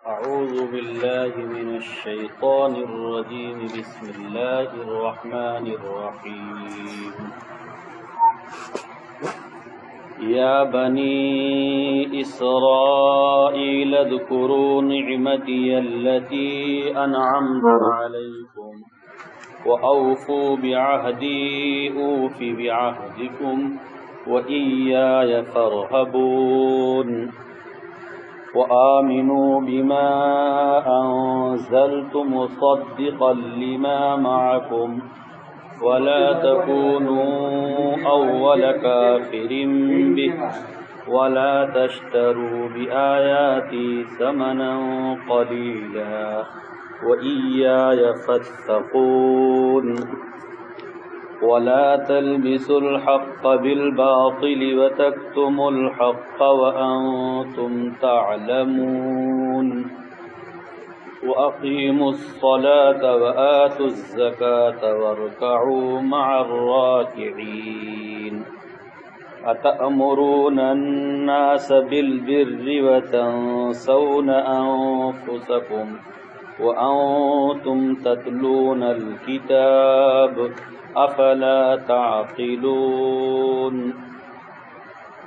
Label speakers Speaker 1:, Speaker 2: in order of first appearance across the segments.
Speaker 1: أعوذ بالله من الشيطان الرجيم. بسم الله الرحمن الرحيم. يا بني إسرائيل اذكروا نعمتي التي أنعمت عليكم وأوفوا بعهدي أوف بعهدكم وإياي فارهبون. وآمنوا بما أنزلت مصدقا لما معكم ولا تكونوا أول كافر به ولا تشتروا بآياتي ثمنا قليلا وإياي فاتقون. ولا تلبسوا الحق بالباطل وتكتموا الحق وأنتم تعلمون. وأقيموا الصلاة وآتوا الزكاة واركعوا مع الراكعين. أتأمرون الناس بالبر وتنسون أنفسكم وأنتم تتلون الكتاب أفلا تعقلون.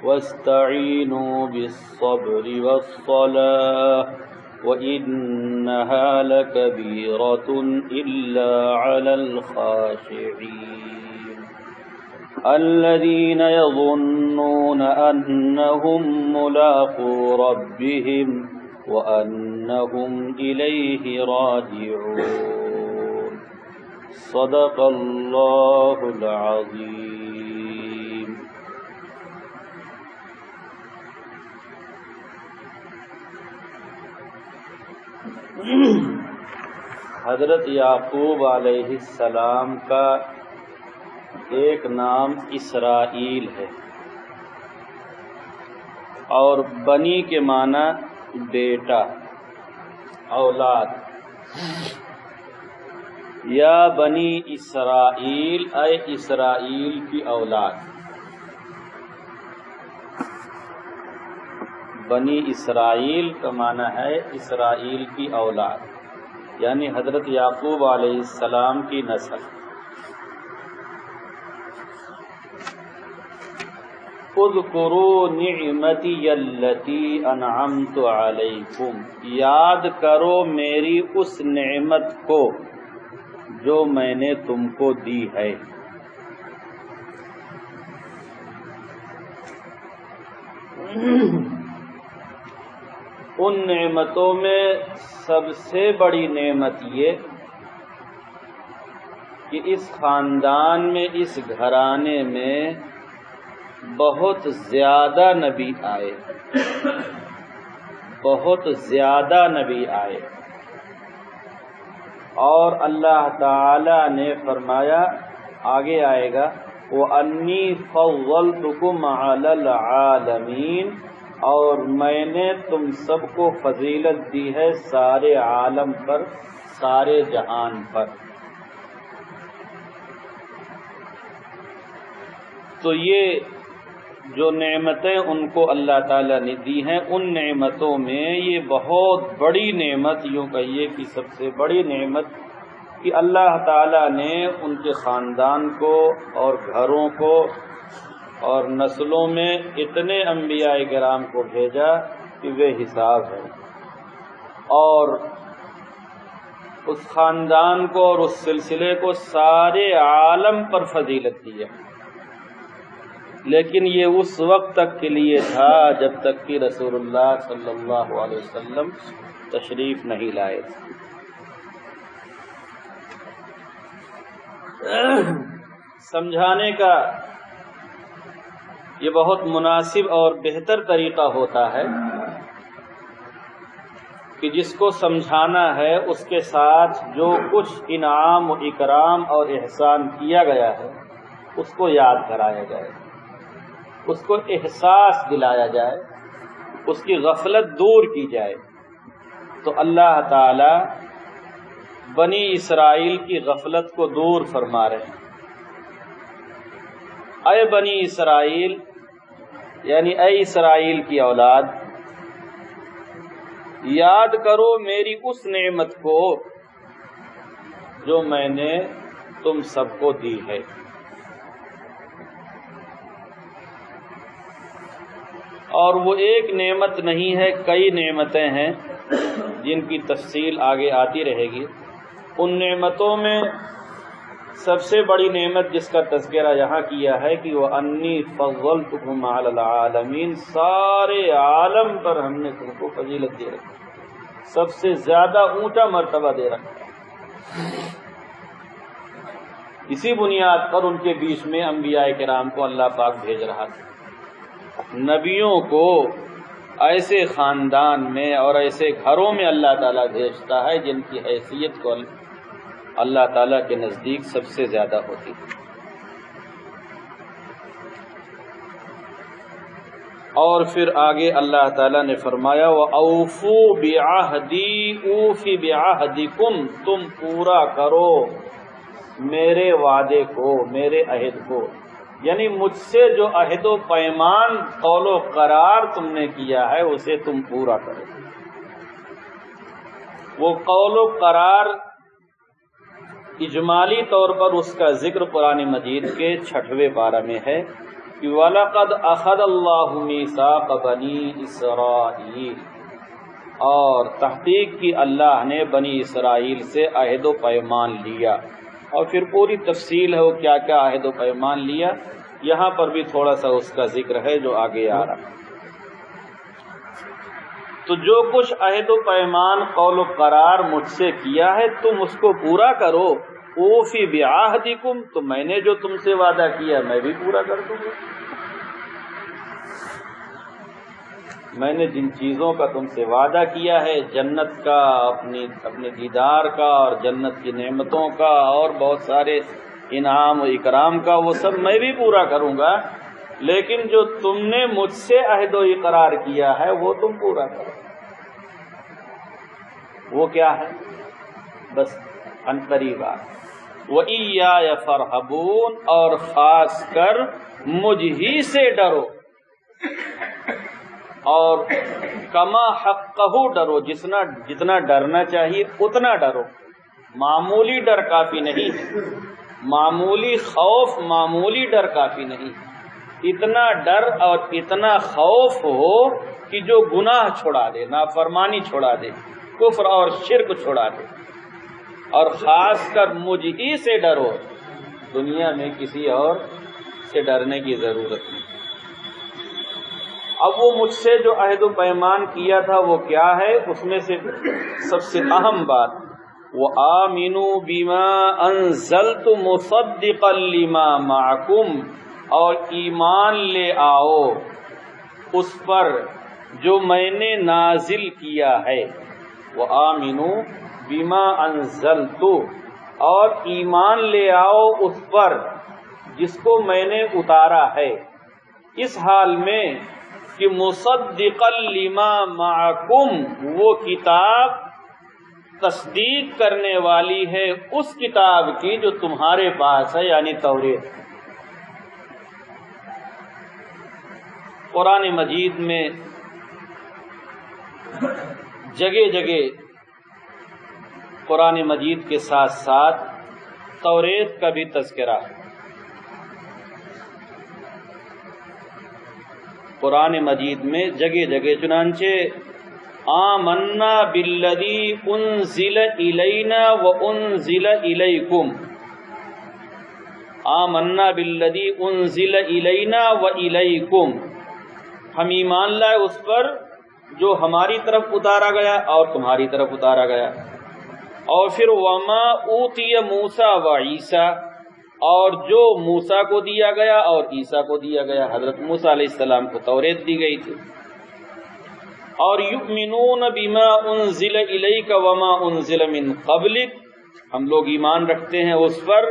Speaker 1: واستعينوا بالصبر والصلاة وإنها لكبيرة إلا على الخاشعين الذين يظنون أنهم ملاقو ربهم وأنهم إليه راجعون. صدق اللہ العظیم. حضرت یعقوب علیہ السلام کا ایک نام اسرائیل ہے اور بنی کے معنی بیٹا، اولاد. یا بنی اسرائیل، اے اسرائیل کی اولاد. بنی اسرائیل کا معنی ہے اسرائیل کی اولاد، یعنی حضرت یعقوب علیہ السلام کی نسل. اذکروا نعمتی التی انعمت علیکم، یاد کرو میری اس نعمت کو جو میں نے تم کو دی ہے. ان نعمتوں میں سب سے بڑی نعمت یہ کہ اس خاندان میں، اس گھرانے میں بہت زیادہ نبی آئے، بہت زیادہ نبی آئے. اور اللہ تعالی نے فرمایا، آگے آئے گا، وَأَنِّي فَضَّلْتُكُمْ عَلَى الْعَالَمِينَ، اور میں نے تم سب کو فضیلت دی ہے سارے عالم پر، سارے جہان پر. تو یہ جو نعمتیں ان کو اللہ تعالیٰ نے دی ہیں، ان نعمتوں میں یہ بہت بڑی نعمت، یوں کہیے کہ سب سے بڑی نعمت، کہ اللہ تعالیٰ نے ان کے خاندان کو اور گھروں کو اور نسلوں میں اتنے انبیاء کرام کو بھیجا کہ بے حساب ہے، اور اس خاندان کو اور اس سلسلے کو سارے عالم پر فضیلت دی ہے. لیکن یہ اس وقت تک کے لیے تھا جب تک کہ رسول اللہ صلی اللہ علیہ وسلم تشریف نہیں لائے تھے. سمجھانے کا یہ بہت مناسب اور بہتر طریقہ ہوتا ہے کہ جس کو سمجھانا ہے اس کے ساتھ جو کچھ انعام و اکرام اور احسان کیا گیا ہے اس کو یاد کرایا جائے، اس کو احساس دلایا جائے، اس کی غفلت دور کی جائے. تو اللہ تعالی بنی اسرائیل کی غفلت کو دور فرما رہے ہیں. اے بنی اسرائیل، یعنی اے اسرائیل کی اولاد، یاد کرو میری اس نعمت کو جو میں نے تم سب کو دی ہے. اور وہ ایک نعمت نہیں ہے، کئی نعمتیں ہیں جن کی تفصیل آگے آتی رہے گی. ان نعمتوں میں سب سے بڑی نعمت جس کا تذکرہ یہاں کیا ہے کہ وہ انی فضلتکم علی العالمین، سارے عالم پر ہم نے تم کو فضیلت دے رکھی، سب سے زیادہ اونچا مرتبہ دے رکھا. اسی بنیاد پر ان کے بیچ میں انبیاء کرام کو اللہ پاک بھیج رہا تھا. نبیوں کو ایسے خاندان میں اور ایسے گھروں میں اللہ تعالیٰ بھیجتا ہے جن کی حیثیت کو اللہ تعالیٰ کے نزدیک سب سے زیادہ ہوتی ہے. اور پھر آگے اللہ تعالیٰ نے فرمایا وَأَوْفُوا بِعَهْدِي أُوفِ بِعَهْدِكُمْ، تم پورا کرو میرے وعدے کو، میرے عہد کو. یعنی مجھ سے جو عہد و پیمان قول و قرار تم نے کیا ہے اسے تم پورا کرو. وہ قول و قرار اجمالی طور پر اس کا ذکر قرآن مجید کے 6ویں پارہ میں ہے کہ وَلَقَدْ أَخَذَ اللَّهُ مِيثَاقَ بَنِي إِسْرَائِيلَ، اور تحقیق کی اللہ نے بنی اسرائیل سے عہد و پیمان لیا. اور پھر پوری تفصیل ہے وہ کیا کیا عہد و پیمان لیا، یہاں پر بھی تھوڑا سا اس کا ذکر ہے جو آگے آ رہا. تو جو کچھ عہد و پیمان قول و قرار مجھ سے کیا ہے تم اس کو پورا کرو. اوفی بعہدکم، تو میں نے جو تم سے وعدہ کیا میں بھی پورا کر دوں گا. میں نے جن چیزوں کا تم سے وعدہ کیا ہے، جنت کا، اپنے دیدار کا، اور جنت کی نعمتوں کا، اور بہت سارے انعام و اکرام کا، وہ سب میں بھی پورا کروں گا. لیکن جو تم نے مجھ سے عہد و اقرار کیا ہے وہ تم پورا کرو. وہ کیا ہے؟ بس عنقریب وَإِيَّايَ فَارْهَبُونَ، اور خاص کر مجھ ہی سے ڈرو، اور کما حقہ ڈرو، جتنا ڈرنا چاہیے اتنا ڈرو. معمولی ڈر کافی نہیں، معمولی خوف، معمولی ڈر کافی نہیں. اتنا ڈر اور اتنا خوف ہو کہ جو گناہ چھڑا دے، نافرمانی چھڑا دے، کفر اور شرک چھڑا دے. اور خاص کر مجھ ہی سے ڈرو، دنیا میں کسی اور سے ڈرنے کی ضرورت نہیں. اب وہ مجھ سے جو عہد و پیمان کیا تھا وہ کیا ہے؟ اس میں سے سب سے اہم بات وَآمِنُوا بِمَا أَنزَلْتُ مُصَدِّقًا لِمَا مَعَكُمْ، اور ایمان لے آؤ اس پر جو میں نے نازل کیا ہے. وَآمِنُوا بِمَا أَنزَلْتُ، اور ایمان لے آؤ اس پر جس کو میں نے اتارا ہے، اس حال میں کہ مصدقا لما معکم، وہ کتاب تصدیق کرنے والی ہے اس کتاب کی جو تمہارے پاس ہے، یعنی توریت. قرآن مجید میں جگہ جگہ قرآن مجید کے ساتھ ساتھ توریت کا بھی تذکرہ ہے. قرآن مجید میں جگہ جگہ، چنانچہ آمنا بالذی انزل الینا وانزل الیکم، آمنا بالذی انزل الینا والیکم، ہم ایمان لائے اس پر جو ہماری طرف اتارا گیا اور تمہاری طرف اتارا گیا. اور پھر وما اوتی موسیٰ وعیسیٰ، اور جو موسیٰ کو دیا گیا اور عیسیٰ کو دیا گیا. حضرت موسیٰ علیہ السلام کو توریت دی گئی تھی. اور یؤمنون بما انزل الیک وما انزل من قبلک، ہم لوگ ایمان رکھتے ہیں اس پر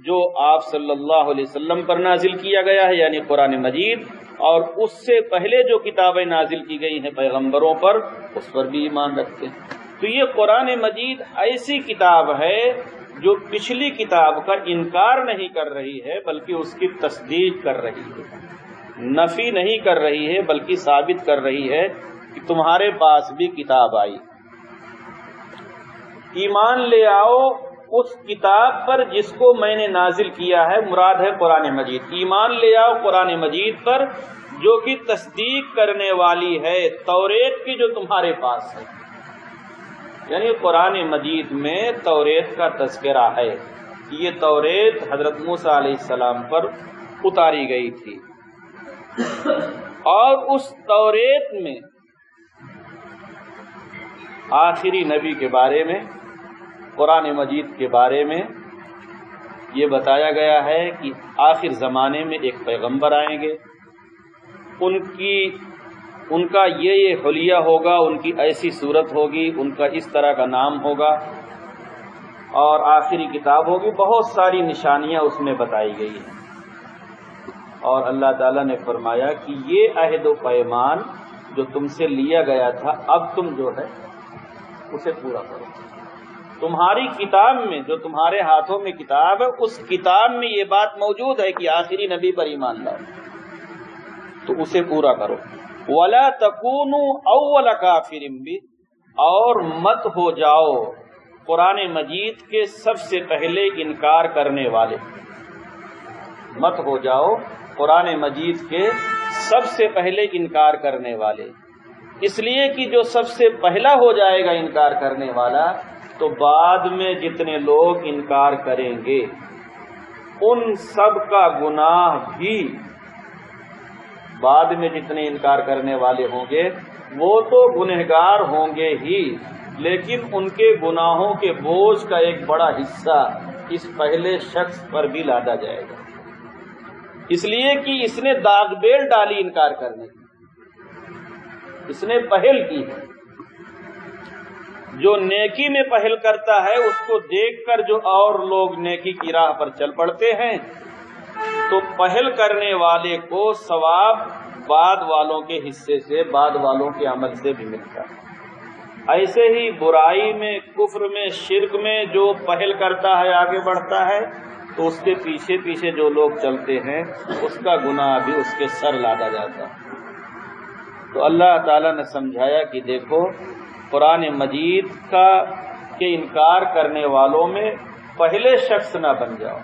Speaker 1: جو آپ صلی اللہ علیہ وسلم پر نازل کیا گیا ہے، یعنی قرآن مجید، اور اس سے پہلے جو کتابیں نازل کی گئی ہیں پیغمبروں پر، اس پر بھی ایمان رکھتے ہیں. تو یہ قرآن مجید ایسی کتاب ہے جو پچھلی کتاب کا انکار نہیں کر رہی ہے بلکہ اس کی تصدیق کر رہی ہے، نفی نہیں کر رہی ہے بلکہ ثابت کر رہی ہے کہ تمہارے پاس بھی کتاب آئی، ایمان لے آؤ اس کتاب پر جس کو میں نے نازل کیا ہے، مراد ہے قرآن مجید۔ ایمان لے آؤ قرآن مجید پر جو کہ تصدیق کرنے والی ہے توریت کی جو تمہارے پاس ہے۔ یعنی قرآن مجید میں توریت کا تذکرہ ہے، یہ توریت حضرت موسیٰ علیہ السلام پر اتاری گئی تھی، اور اس توریت میں آخری نبی کے بارے میں، قرآن مجید کے بارے میں یہ بتایا گیا ہے کہ آخر زمانے میں ایک پیغمبر آئیں گے، ان کا یہ حلیہ ہوگا، ان کی ایسی صورت ہوگی، ان کا اس طرح کا نام ہوگا، اور آخری کتاب ہوگی۔ بہت ساری نشانیاں اس میں بتائی گئی ہیں، اور اللہ تعالیٰ نے فرمایا کہ یہ عہد و پیمان جو تم سے لیا گیا تھا اب تم جو ہے اسے پورا کرو۔ تمہاری کتاب میں، جو تمہارے ہاتھوں میں کتاب ہے، اس کتاب میں یہ بات موجود ہے کہ آخری نبی پر ایمان لاؤ، تو اسے پورا کرو۔ وَلَا تَكُونُوا أَوَّلَ كَافِرٍ بِهِ، اور مت ہو جاؤ قرآن مجید کے سب سے پہلے انکار کرنے والے، مت ہو جاؤ قرآن مجید کے سب سے پہلے انکار کرنے والے، اس لیے کہ جو سب سے پہلا ہو جائے گا انکار کرنے والا، تو بعد میں جتنے لوگ انکار کریں گے ان سب کا گناہ بھی، بعد میں جتنے انکار کرنے والے ہوں گے وہ تو گنہگار ہوں گے ہی، لیکن ان کے گناہوں کے بوجھ کا ایک بڑا حصہ اس پہلے شخص پر بھی لادا جائے گا، اس لیے کہ اس نے داغ بیل ڈالی انکار کرنے کی، اس نے پہل کی ہے۔ جو نیکی میں پہل کرتا ہے اس کو دیکھ کر جو اور لوگ نیکی کی راہ پر چل پڑتے ہیں، تو پہل کرنے والے کو ثواب بعد والوں کے حصے سے، بعد والوں کے عمل سے بھی ملتا ہے۔ ایسے ہی برائی میں، کفر میں، شرک میں جو پہل کرتا ہے، آگے بڑھتا ہے، تو اس کے پیچھے پیچھے جو لوگ چلتے ہیں اس کا گناہ بھی اس کے سر لادا جاتا ہے۔ تو اللہ تعالیٰ نے سمجھایا کہ دیکھو قرآن مجید کے انکار کرنے والوں میں پہلے شخص نہ بن جاؤ۔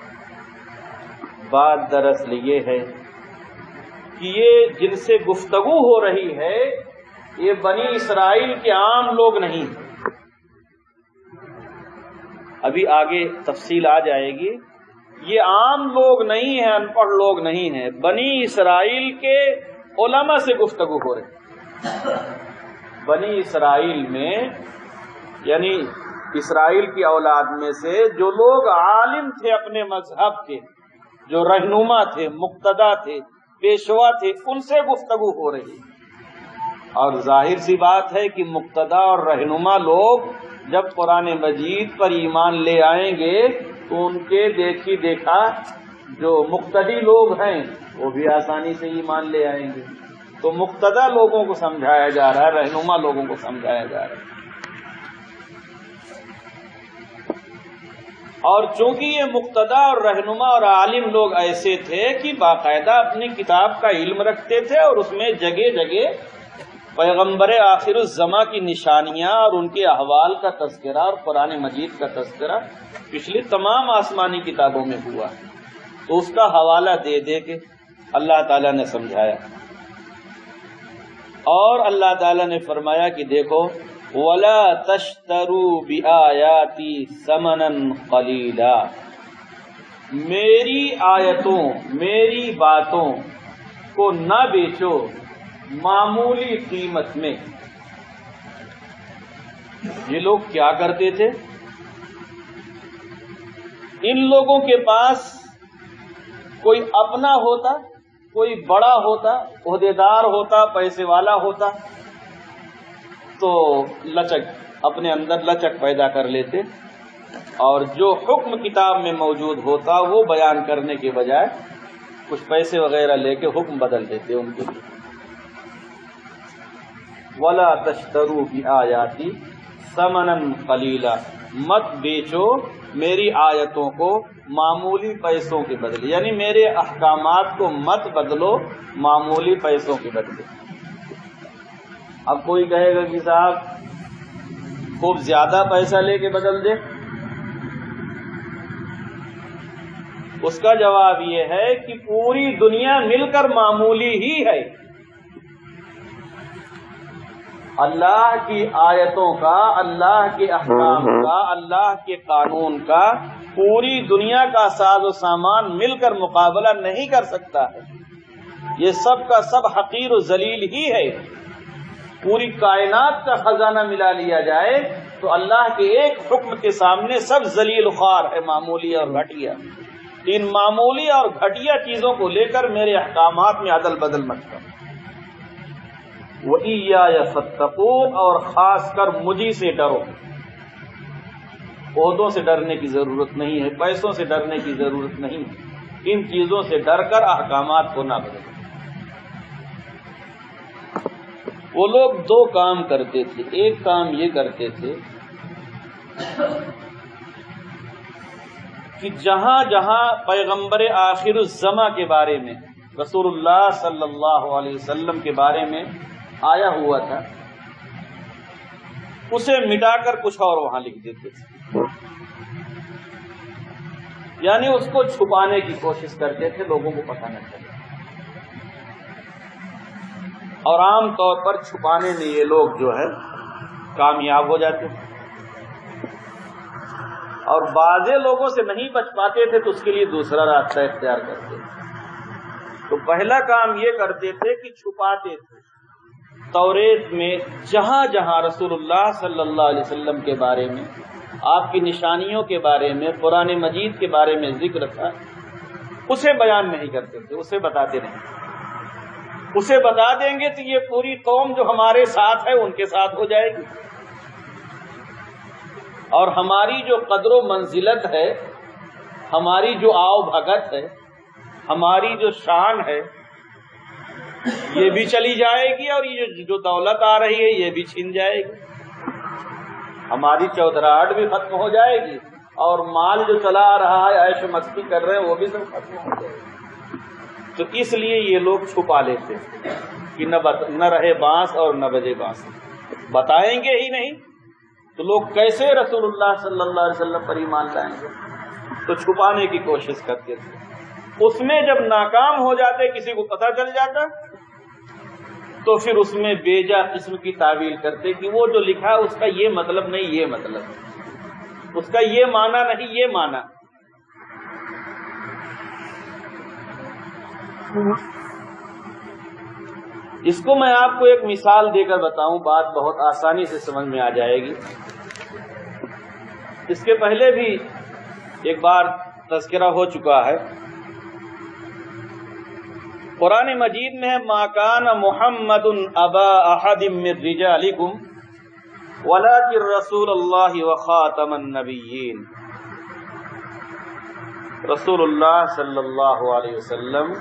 Speaker 1: بات دراصل یہ ہے کہ یہ جن سے گفتگو ہو رہی ہے یہ بنی اسرائیل کے عام لوگ نہیں ہیں، ابھی آگے تفصیل آ جائے گی۔ یہ عام لوگ نہیں ہیں، ان پڑھ لوگ نہیں ہیں، بنی اسرائیل کے علماء سے گفتگو ہو رہی ہے۔ بنی اسرائیل میں یعنی اسرائیل کی اولاد میں سے جو لوگ عالم تھے اپنے مذہب کے، جو رہنما تھے، مقتدا تھے، پیشوا تھے، ان سے گفتگو ہو رہی ہے۔ اور ظاہر سی بات ہے کہ مقتدا اور رہنما لوگ جب قرآن مجید پر ایمان لے آئیں گے تو ان کے دیکھی دیکھا جو مقتدی لوگ ہیں وہ بھی آسانی سے ایمان لے آئیں گے۔ تو مقتدا لوگوں کو سمجھایا جا رہا ہے، رہنما لوگوں کو سمجھایا جا رہا ہے۔ اور چونکہ یہ مقتدا اور رہنما اور عالم لوگ ایسے تھے کہ باقاعدہ اپنی کتاب کا علم رکھتے تھے، اور اس میں جگہ جگہ پیغمبر آخر الزماں کی نشانیاں اور ان کے احوال کا تذکرہ اور قرآن مجید کا تذکرہ پچھلی تمام آسمانی کتابوں میں ہوا، تو اس کا حوالہ دے دے کے اللہ تعالیٰ نے سمجھایا۔ اور اللہ تعالیٰ نے فرمایا کہ دیکھو وَلَا تَشْتَرُوا بِآيَاتِي ثَمَنًا قَلِيلًا، میری آیتوں، میری باتوں کو نہ بیچو معمولی قیمت میں۔ یہ لوگ کیا کرتے تھے؟ ان لوگوں کے پاس کوئی اپنا ہوتا، کوئی بڑا ہوتا، عہدیدار ہوتا، پیسے والا ہوتا، تو لچک اپنے اندر لچک پیدا کر لیتے، اور جو حکم کتاب میں موجود ہوتا وہ بیان کرنے کے بجائے کچھ پیسے وغیرہ لے کے حکم بدل دیتے ان کے لیے۔ وَلَا تَشْتَرُوا بِآيَاتِي ثَمَنًا قَلِيلًا، مت بیچو میری آیتوں کو معمولی پیسوں کے بدلے، یعنی میرے احکامات کو مت بدلو معمولی پیسوں کے بدلے۔ اب کوئی کہے گا کہ صاحب خوب زیادہ پیسہ لے کے بدل دے، اس کا جواب یہ ہے کہ پوری دنیا مل کر معمولی ہی ہے، اللہ کی آیتوں کا، اللہ کے احکام کا، اللہ کے قانون کا پوری دنیا کا ساز و سامان مل کر مقابلہ نہیں کر سکتا ہے، یہ سب کا سب حقیر و ذلیل ہی ہے۔ پوری کائنات کا خزانہ ملا لیا جائے تو اللہ کے ایک حکم کے سامنے سب ذلیل خوار ہے، معمولی اور گھٹیا۔ ان معمولی اور گھٹیا چیزوں کو لے کر میرے احکامات میں عدل بدل مت کرو، وَإِيَّايَ فَاتَّقُونَ، اور خاص کر مجھی سے ڈرو۔ عہدوں سے ڈرنے کی ضرورت نہیں ہے، پیسوں سے ڈرنے کی ضرورت نہیں ہے، ان چیزوں سے ڈر کر احکامات کو نہ بدلو۔ وہ لوگ دو کام کرتے تھے، ایک کام یہ کرتے تھے کہ جہاں جہاں پیغمبر آخر الزماں کے بارے میں، رسول اللہ صلی اللہ علیہ وسلم کے بارے میں آیا ہوا تھا، اسے مٹا کر کچھ اور وہاں لکھ دیتے تھے، یعنی اس کو چھپانے کی کوشش کرتے تھے، لوگوں کو پتہ نہ چلے۔ اور عام طور پر چھپانے میں یہ لوگ جو ہے کامیاب ہو جاتے تھے، اور بعضے لوگوں سے نہیں بچ پاتے تھے تو اس کے لیے دوسرا راستہ اختیار کرتے تھے۔ تو پہلا کام یہ کرتے تھے کہ چھپاتے تھے۔ توریت میں جہاں جہاں رسول اللہ صلی اللہ علیہ وسلم کے بارے میں، آپ کی نشانیوں کے بارے میں، قرآن مجید کے بارے میں ذکر تھا، اسے بیان نہیں کرتے تھے، اسے بتاتے نہیں۔ اسے بتا دیں گے تو یہ پوری قوم جو ہمارے ساتھ ہے ان کے ساتھ ہو جائے گی، اور ہماری جو قدر و منزلت ہے، ہماری جو آؤ بھگت ہے، ہماری جو شان ہے، یہ بھی چلی جائے گی، اور یہ جو دولت آ رہی ہے یہ بھی چھن جائے گی، ہماری چودراہٹ بھی ختم ہو جائے گی، اور مال جو چلا آ رہا ہے، عیش و مستی کر رہے ہیں، وہ بھی سب ختم ہو جائے گی۔ تو اس لیے یہ لوگ چھپا لیتے کہ نہ رہے بانس اور نہ بجے بانس، بتائیں گے ہی نہیں تو لوگ کیسے رسول اللہ صلی اللہ علیہ وسلم پر ایمان لائیں گے، تو چھپانے کی کوشش کرتے تھے۔ اس میں جب ناکام ہو جاتے، کسی کو پتہ چل جاتا، تو پھر اس میں بیجا قسم کی تعویل کرتے کہ وہ جو لکھا اس کا یہ مطلب نہیں، یہ مطلب، اس کا یہ معنی نہیں، یہ معنی۔ اس کو میں آپ کو ایک مثال دے کر بتاؤں، بات بہت آسانی سے سمجھ میں آ جائے گی۔ اس کے پہلے بھی ایک بار تذکرہ ہو چکا ہے، قرآن مجید میں ما کان محمد ابا احد من رجالکم ولکن رسول اللہ وخاتم النبیین۔ رسول اللہ صلی اللہ علیہ وسلم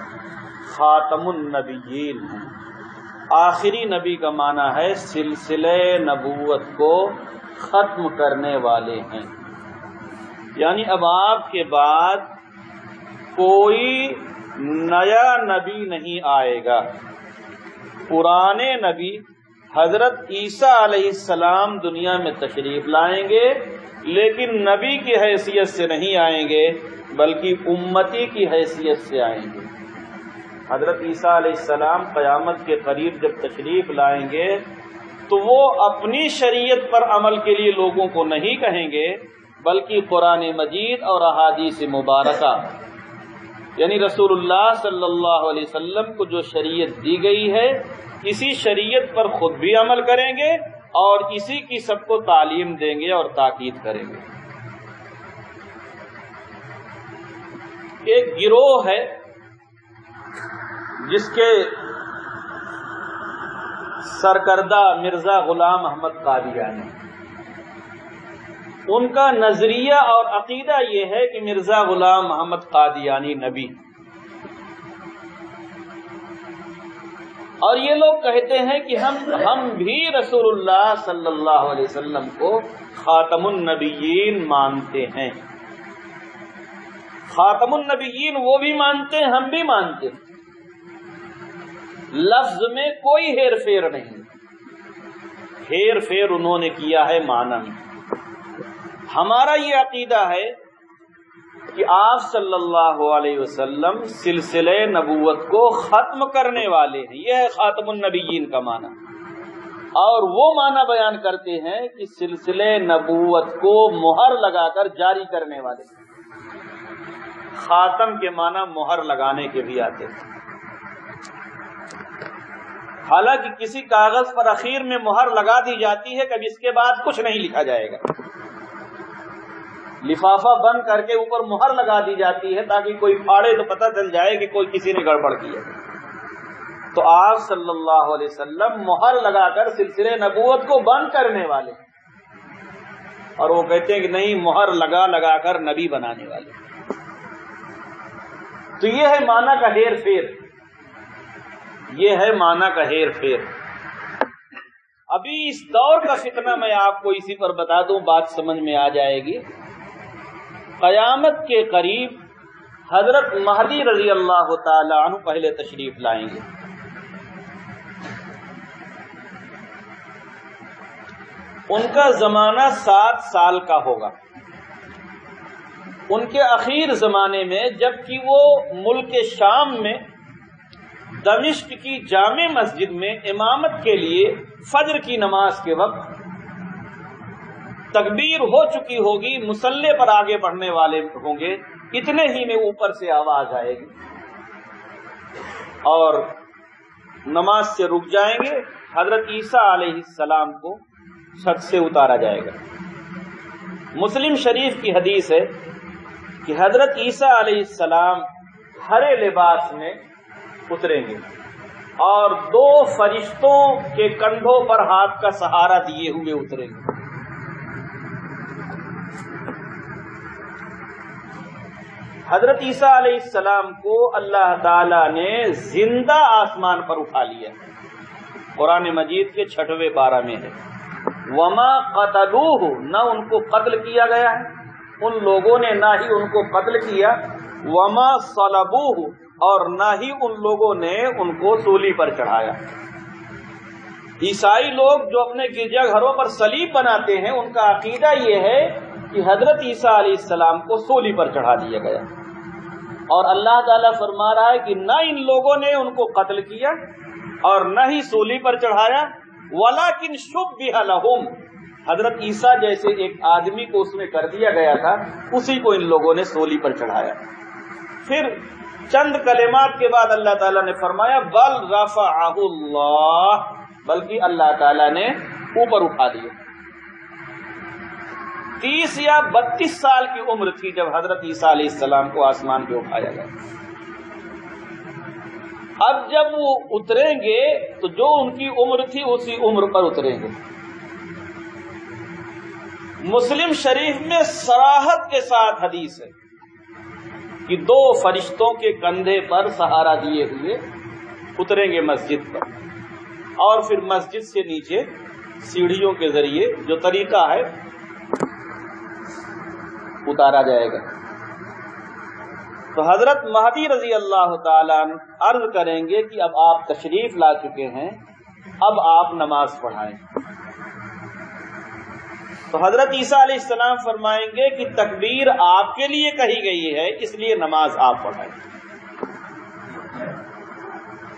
Speaker 1: خاتم النبیین ہیں، آخری نبی کا معنی ہے سلسلہ نبوت کو ختم کرنے والے ہیں، یعنی اب آپ کے بعد کوئی نیا نبی نہیں آئے گا۔ پرانے نبی حضرت عیسیٰ علیہ السلام دنیا میں تشریف لائیں گے، لیکن نبی کی حیثیت سے نہیں آئیں گے بلکہ امتی کی حیثیت سے آئیں گے۔ حضرت عیسیٰ علیہ السلام قیامت کے قریب جب تشریف لائیں گے تو وہ اپنی شریعت پر عمل کے لیے لوگوں کو نہیں کہیں گے، بلکہ قرآن مجید اور احادیث مبارکہ، یعنی رسول اللہ صلی اللہ علیہ وسلم کو جو شریعت دی گئی ہے، اسی شریعت پر خود بھی عمل کریں گے اور اسی کی سب کو تعلیم دیں گے اور تاکید کریں گے۔ ایک گروہ ہے جس کے سرکردہ مرزا غلام احمد قادیانی، ان کا نظریہ اور عقیدہ یہ ہے کہ مرزا غلام محمد قادیانی نبی، اور یہ لوگ کہتے ہیں کہ ہم بھی رسول اللہ صلی اللہ علیہ وسلم کو خاتم النبیین مانتے ہیں۔ خاتم النبیین وہ بھی مانتے ہیں، ہم بھی مانتے ہیں، لفظ میں کوئی ہیر پھیر نہیں، ہیر پھیر انہوں نے کیا ہے معنی میں۔ ہمارا یہ عقیدہ ہے کہ آپ صلی اللہ علیہ وسلم سلسلہ نبوت کو ختم کرنے والے ہیں، یہ ہے خاتم النبیین کا معنی، اور وہ معنی بیان کرتے ہیں کہ سلسلہ نبوت کو مہر لگا کر جاری کرنے والے۔ خاتم کے معنی مہر لگانے کے بھی آتے ہیں، حالانکہ کسی کاغذ پر اخیر میں مہر لگا دی جاتی ہے، کبھی اس کے بعد کچھ نہیں لکھا جائے گا، لفافہ بند کر کے اوپر مہر لگا دی جاتی ہے تاکہ کوئی پھاڑے تو پتہ چل جائے کہ کوئی کسی نے گڑبڑ کی ہے۔ تو آپ صلی اللہ علیہ وسلم مہر لگا کر سلسلے نبوت کو بند کرنے والے، اور وہ کہتے ہیں کہ نہیں، مہر لگا لگا کر نبی بنانے والے۔ تو یہ ہے معنی کا ہیر پھیر، یہ ہے معنی کا ہیر پھیر۔ ابھی اس دور کا فتنہ میں آپ کو اسی پر بتا دوں، بات سمجھ میں آ جائے گی۔ قیامت کے قریب حضرت مہدی رضی اللہ تعالی عنہ پہلے تشریف لائیں گے۔ ان کا زمانہ 7 سال کا ہوگا۔ ان کے اخیر زمانے میں جبکہ وہ ملک شام میں دمشق کی جامع مسجد میں امامت کے لیے فجر کی نماز کے وقت تکبیر ہو چکی ہوگی، مصلی پر آگے بڑھنے والے ہوں گے، اتنے ہی میں اوپر سے آواز آئے گی اور نماز سے رک جائیں گے، حضرت عیسیٰ علیہ السلام کو چھت سے اتارا جائے گا۔ مسلم شریف کی حدیث ہے کہ حضرت عیسیٰ علیہ السلام ہرے لباس میں اتریں گے اور 2 فرشتوں کے کندھوں پر ہاتھ کا سہارا دیے ہوئے اتریں گے۔ حضرت عیسیٰ علیہ السلام کو اللہ تعالی نے زندہ آسمان پر اٹھا لیا، قرآن مجید کے 6ویں پارہ میں ہے۔ وما قتلوہ، نہ ان کو قتل کیا گیا ہے، ان لوگوں نے نہ ہی ان کو قتل کیا، وما صلبوہ، اور نہ ہی ان لوگوں نے ان کو سولی پر چڑھایا۔ عیسائی لوگ جو اپنے گرجا گھروں پر صلیب بناتے ہیں، ان کا عقیدہ یہ ہے کہ حضرت عیسیٰ علیہ السلام کو سولی پر چڑھا دیا گیا، اور اللہ تعالیٰ فرما رہا ہے کہ نہ ان لوگوں نے ان کو قتل کیا اور نہ ہی سولی پر چڑھایا، وَلَكِنْ شُبِّهَ لَهُمْ، حضرت عیسیٰ جیسے ایک آدمی کو اس میں کر دیا گیا تھا، اسی کو ان لوگوں نے سولی پر چڑھایا۔ پھر چند کلمات کے بعد اللہ تعالیٰ نے فرمایا بل رفعہ اللہ، بلکہ اللہ تعالیٰ نے اوپر اٹھا دیا۔ 30 یا 32 سال کی عمر تھی جب حضرت عیسیٰ علیہ السلام کو آسمان پہ اٹھایا گیا۔ اب جب وہ اتریں گے تو جو ان کی عمر تھی اسی عمر پر اتریں گے۔ مسلم شریف میں صراحت کے ساتھ حدیث ہے کہ 2 فرشتوں کے کندھے پر سہارا دیے ہوئے اتریں گے مسجد پر، اور پھر مسجد سے نیچے سیڑھیوں کے ذریعے جو طریقہ ہے اتارا جائے گا۔ تو حضرت مہدی رضی اللہ تعالیٰ عنہ عرض کریں گے کہ اب آپ تشریف لا چکے ہیں، اب آپ نماز پڑھائیں۔ تو حضرت عیسیٰ علیہ السلام فرمائیں گے کہ تکبیر آپ کے لیے کہی گئی ہے، اس لیے نماز آپ پڑھائیں۔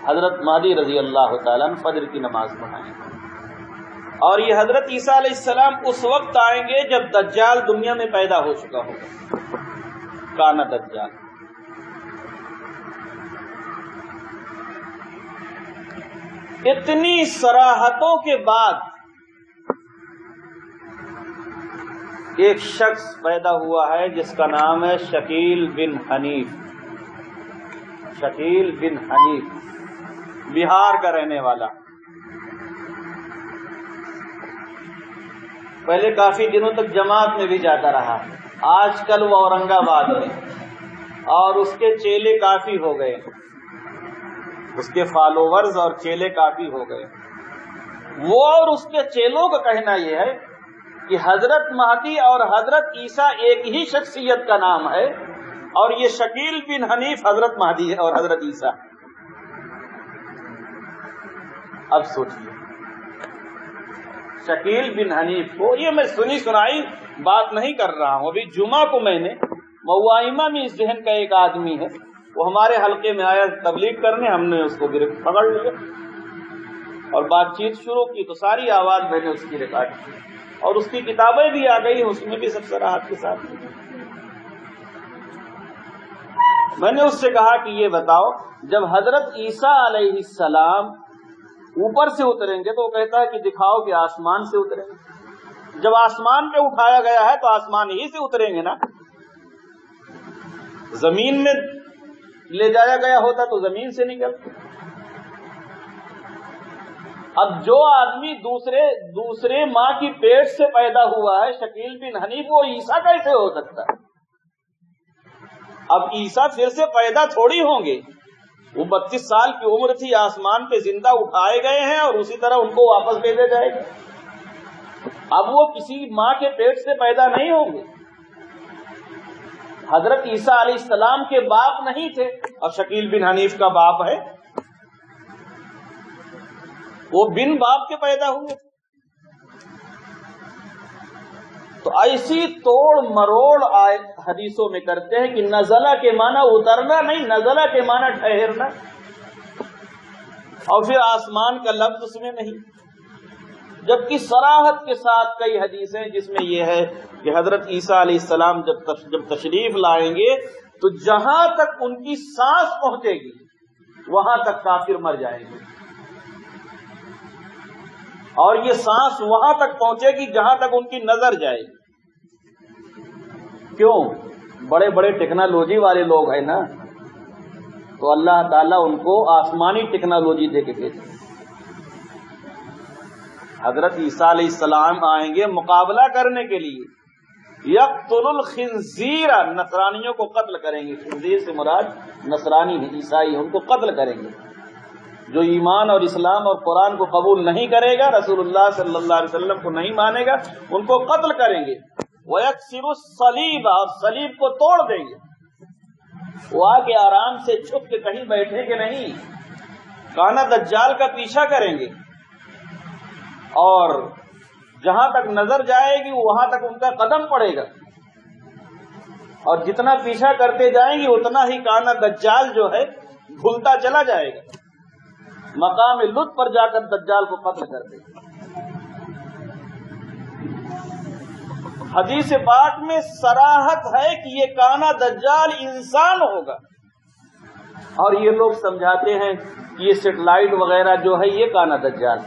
Speaker 1: حضرت مہدی رضی اللہ تعالیٰ عنہ فجر کی نماز پڑھائیں، اور یہ حضرت عیسیٰ علیہ السلام اس وقت آئیں گے جب دجال دنیا میں پیدا ہو چکا ہوگا، کانا دجال۔ اتنی صراحتوں کے بعد ایک شخص پیدا ہوا ہے جس کا نام ہے شکیل بن حنیف۔ شکیل بن حنیف بہار کا رہنے والا، پہلے کافی دنوں تک جماعت میں بھی جاتا رہا، آج کل وہ اورنگ آباد میں، اور اس کے چیلے کافی ہو گئے، اس کے فالوورز اور چیلے کافی ہو گئے۔ وہ اور اس کے چیلوں کا کہنا یہ ہے کہ حضرت مہدی اور حضرت عیسیٰ ایک ہی شخصیت کا نام ہے، اور یہ شکیل بن حنیف حضرت مہدی ہے اور حضرت عیسیٰ۔ اب سوچیے، شکیل بن حنیف کو، یہ میں سنی سنائی بات نہیں کر رہا ہوں، ابھی جمعہ کو میں نے موائمہ میں اس ذہن کا ایک آدمی ہے، وہ ہمارے حلقے میں آیا تبلیغ کرنے، ہم نے اس کو پکڑ لیا اور بات چیت شروع کی، تو ساری آواز میں نے اس کی ریکارڈ کی اور اس کی کتابیں بھی آ گئی، اس میں بھی سب صراحت کے ساتھ میں نے اس سے کہا کہ یہ بتاؤ، جب حضرت عیسیٰ علیہ السلام اوپر سے اتریں گے تو وہ کہتا ہے کہ دکھاؤ کہ آسمان سے اتریں گے، جب آسمان پہ اٹھایا گیا ہے تو آسمان ہی سے اتریں گے نا، زمین میں لے جایا گیا ہوتا تو زمین سے نکلتے۔ اب جو آدمی دوسرے ماں کی پیٹ سے پیدا ہوا ہے شکیل بن حنیف، وہ عیسیٰ کیسے ہو سکتا ہے؟ اب عیسیٰ پھر سے پیدا تھوڑی ہوں گے، وہ 32 سال کی عمر تھی، آسمان پہ زندہ اٹھائے گئے ہیں اور اسی طرح ان کو واپس بھیجا جائے گا۔ اب وہ کسی ماں کے پیٹ سے پیدا نہیں ہوں گے، حضرت عیسیٰ علیہ السلام کے باپ نہیں تھے اور شکیل بن حنیف کا باپ ہے، وہ بن باپ کے پیدا ہوئے۔ تو ایسی توڑ مروڑ حدیثوں میں کرتے ہیں کہ نزلہ کے معنی اترنا نہیں، نزلہ کے معنی ٹھہرنا، اور پھر آسمان کا لفظ اس میں نہیں، جبکہ صراحت کے ساتھ کئی حدیثیں جس میں یہ ہے کہ حضرت عیسیٰ علیہ السلام جب تشریف لائیں گے تو جہاں تک ان کی سانس پہنچے گی وہاں تک کافر مر جائیں گے، اور یہ سانس وہاں تک پہنچے گی جہاں تک ان کی نظر جائے گی۔ کیوں؟ بڑے بڑے ٹیکنالوجی والے لوگ ہیں نا، تو اللہ تعالیٰ ان کو آسمانی ٹیکنالوجی دے کے بھیجے۔ حضرت عیسیٰ علیہ السلام آئیں گے مقابلہ کرنے کے لیے، یقتل الخنزیر، نصرانیوں کو قتل کریں گے، خنزیر سے مراد نصرانی عیسائی، ان کو قتل کریں گے۔ جو ایمان اور اسلام اور قرآن کو قبول نہیں کرے گا، رسول اللہ صلی اللہ علیہ وسلم کو نہیں مانے گا، ان کو قتل کریں گے۔ وَيَكْسِرُ الصَّلِيبَ، اور صلیب کو توڑ دیں گے۔ وہ آ کے آرام سے چھپ کے کہیں بیٹھے کہ نہیں، کانا دجال کا پیچھا کریں گے، اور جہاں تک نظر جائے گی وہاں تک ان کا قدم پڑے گا، اور جتنا پیچھا کرتے جائیں گے اتنا ہی کانا دجال جو ہے بھولتا چلا جائے گا، مقام لطف پر جا کر دجال کو قتل کر دے گا۔ حدیث پاک میں صراحت ہے کہ یہ کانا دجال انسان ہوگا، اور یہ لوگ سمجھاتے ہیں کہ یہ سیٹلائٹ وغیرہ جو ہے یہ کانا دجال۔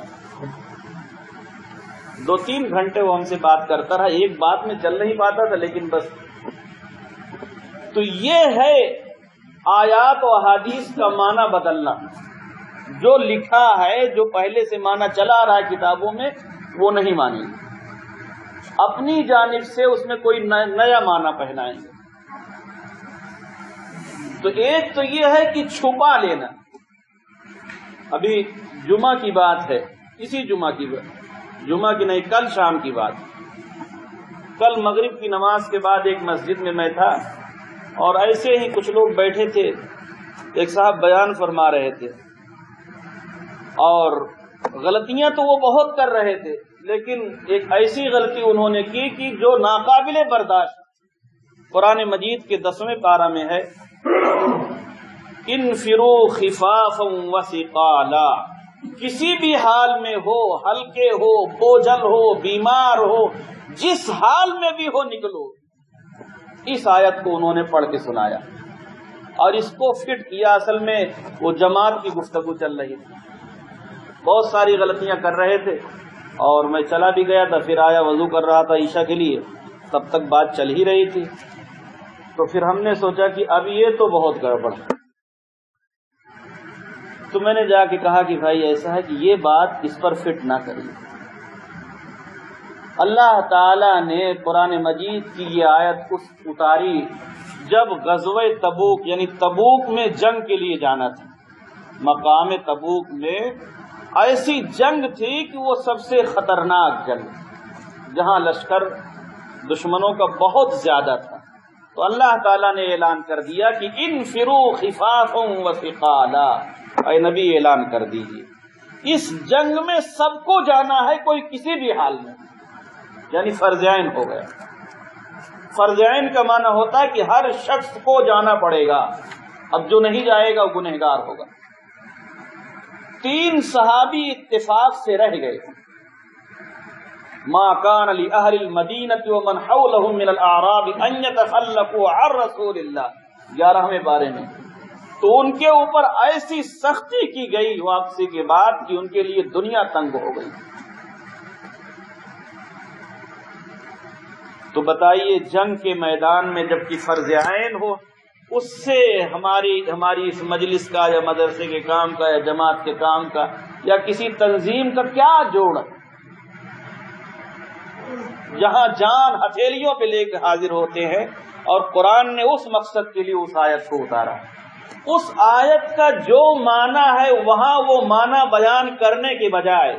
Speaker 1: 2-3 گھنٹے وہ ہم سے بات کرتا رہا، ایک بات میں چل نہیں پاتا تھا، لیکن بس تو یہ ہے آیات و احادیث کا معنی بدلنا۔ جو لکھا ہے، جو پہلے سے معنی چلا رہا ہے کتابوں میں، وہ نہیں مانیں گے، اپنی جانب سے اس میں کوئی نیا معنی پہنائیں گے۔ تو ایک تو یہ ہے کہ چھپا لینا۔ ابھی جمعہ کی بات ہے، اسی جمعہ کی نہیں، کل شام کی بات۔ کل مغرب کی نماز کے بعد ایک مسجد میں میں تھا، اور ایسے ہی کچھ لوگ بیٹھے تھے، ایک صاحب بیان فرما رہے تھے، اور غلطیاں تو وہ بہت کر رہے تھے، لیکن ایک ایسی غلطی انہوں نے کی کہ جو ناقابل برداشت۔ قرآن مجید کے 10ویں پارہ میں ہے، انفروا خفافا وثقالا، کسی بھی حال میں ہو، ہلکے ہو، بوجھل ہو، بیمار ہو، جس حال میں بھی ہو نکلو۔ اس آیت کو انہوں نے پڑھ کے سنایا اور اس کو فٹ کیا۔ اصل میں وہ جماعت کی گفتگو چل رہی تھی، بہت ساری غلطیاں کر رہے تھے، اور میں چلا بھی گیا تھا، پھر آیا، وضو کر رہا تھا عشاء کے لیے، تب تک بات چل ہی رہی تھی۔ تو پھر ہم نے سوچا کہ اب یہ تو بہت گڑبڑ ہے، تو میں نے جا کے کہا کہ بھائی ایسا ہے کہ یہ بات اس پر فٹ نہ کریے۔ اللہ تعالی نے قرآن مجید کی یہ آیت اتاری جب غزوہ تبوک، یعنی تبوک میں جنگ کے لیے جانا تھا۔ مقام تبوک میں ایسی جنگ تھی کہ وہ سب سے خطرناک جنگ، جہاں لشکر دشمنوں کا بہت زیادہ تھا۔ تو اللہ تعالیٰ نے اعلان کر دیا کہ انفروا خفافا وثقالا، اے نبی اعلان کر دیجیے اس جنگ میں سب کو جانا ہے، کوئی کسی بھی حال میں، یعنی فرض عین ہو گیا۔ فرض عین کا معنی ہوتا ہے کہ ہر شخص کو جانا پڑے گا، اب جو نہیں جائے گا وہ گنہگار ہوگا۔ 3 صحابی اتفاق سے رہ گئے، ما کان لأہل المدینۃ ومن حولهم من الاعراب ان يتخلفوا عن رسول اللہ، 11ویں بارے میں۔ تو ان کے اوپر ایسی سختی کی گئی واپسی کے بعد کہ ان کے لیے دنیا تنگ ہو گئی۔ تو بتائیے جنگ کے میدان میں جبکہ فرض عین ہو، اس سے ہماری اس مجلس کا یا مدرسے کے کام کا یا جماعت کے کام کا یا کسی تنظیم کا کیا جوڑ؟ جہاں جان ہتھیلیوں پہ لے کے حاضر ہوتے ہیں، اور قرآن نے اس مقصد کے لیے اس آیت کو اتارا۔ اس آیت کا جو معنی ہے وہاں وہ معنی بیان کرنے کے بجائے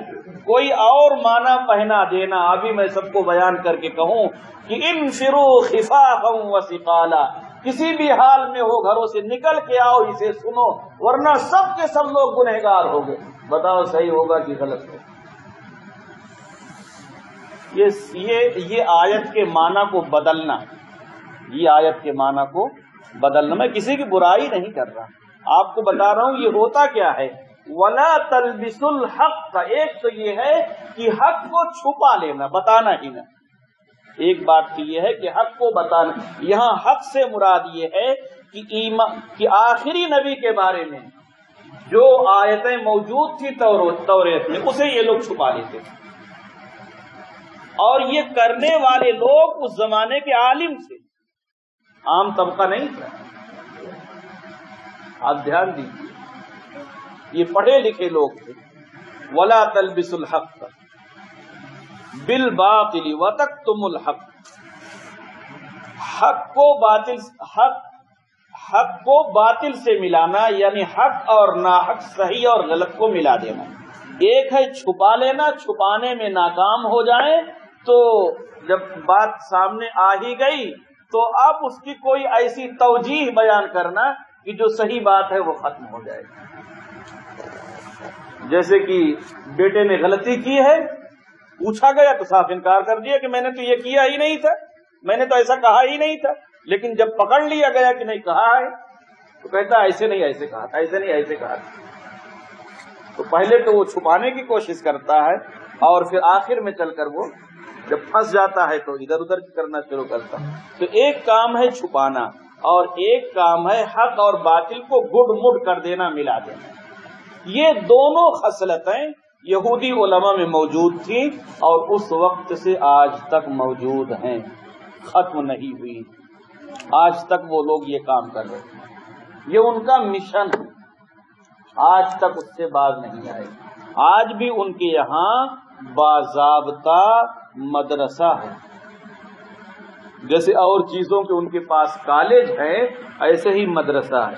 Speaker 1: کوئی اور معنی پہنا دینا، ابھی میں سب کو بیان کر کے کہوں کہ انفروا خفافا وثقالا، کسی بھی حال میں ہو گھروں سے نکل کے آؤ، اسے سنو، ورنہ سب کے سب لوگ گنہگار ہو گئے۔ بتاؤ صحیح ہوگا کہ غلط ہوگا؟ یہ آیت کے معنی کو بدلنا، یہ آیت کے معنی کو بدلنا، میں کسی کی برائی نہیں کر رہا، آپ کو بتا رہا ہوں یہ ہوتا کیا ہے۔ وَلَا تَلْبِسُوا الْحَقَّ، ایک تو یہ ہے کہ حق کو چھپا لینا، بتانا ہی نہ۔ ایک بات تو یہ ہے کہ حق کو بتانا، یہاں حق سے مراد یہ ہے کہ آخری نبی کے بارے میں جو آیتیں موجود تھی توریت میں، اسے یہ لوگ چھپا لیتے تھے، اور یہ کرنے والے لوگ اس زمانے کے عالم تھے، عام طبقہ نہیں تھا۔ آپ دھیان دیجیے، یہ پڑھے لکھے لوگ تھے۔ وَلَا تَلْبِسُوا الْحَقَّ بِالْبَاطِلِ وَتَكْتُمُوا الْحَقَّ، حق کو باطل سے ملانا، یعنی حق اور ناحق، صحیح اور غلط کو ملا دینا۔ ایک ہے چھپا لینا، چھپانے میں ناکام ہو جائے تو جب بات سامنے آ ہی گئی تو اب اس کی کوئی ایسی توجیہ بیان کرنا کہ جو صحیح بات ہے وہ ختم ہو جائے گی۔ جیسے کہ بیٹے نے غلطی کی ہے، پوچھا گیا تو صاف انکار کر دیا کہ میں نے تو یہ کیا ہی نہیں تھا، میں نے تو ایسا کہا ہی نہیں تھا، لیکن جب پکڑ لیا گیا کہ نہیں کہا ہے تو کہتا ایسے نہیں ایسے کہا تھا، ایسے نہیں ایسے کہا تھا۔ تو پہلے تو وہ چھپانے کی کوشش کرتا ہے، اور پھر آخر میں چل کر وہ جب پھنس جاتا ہے تو ادھر ادھر کرنا شروع کرتا ہے۔ تو ایک کام ہے چھپانا، اور ایک کام ہے حق اور باطل کو گڈ مڈ کر دینا، ملا دینا۔ یہ دونوں خصلتیں یہودی علماء میں موجود تھیں، اور اس وقت سے آج تک موجود ہیں، ختم نہیں ہوئی، آج تک وہ لوگ یہ کام کر رہے ہیں، یہ ان کا مشن ہے، آج تک اس سے باز نہیں آئے۔ آج بھی ان کے یہاں باضابطہ مدرسہ ہے، جیسے اور چیزوں کے ان کے پاس کالج ہے، ایسے ہی مدرسہ ہے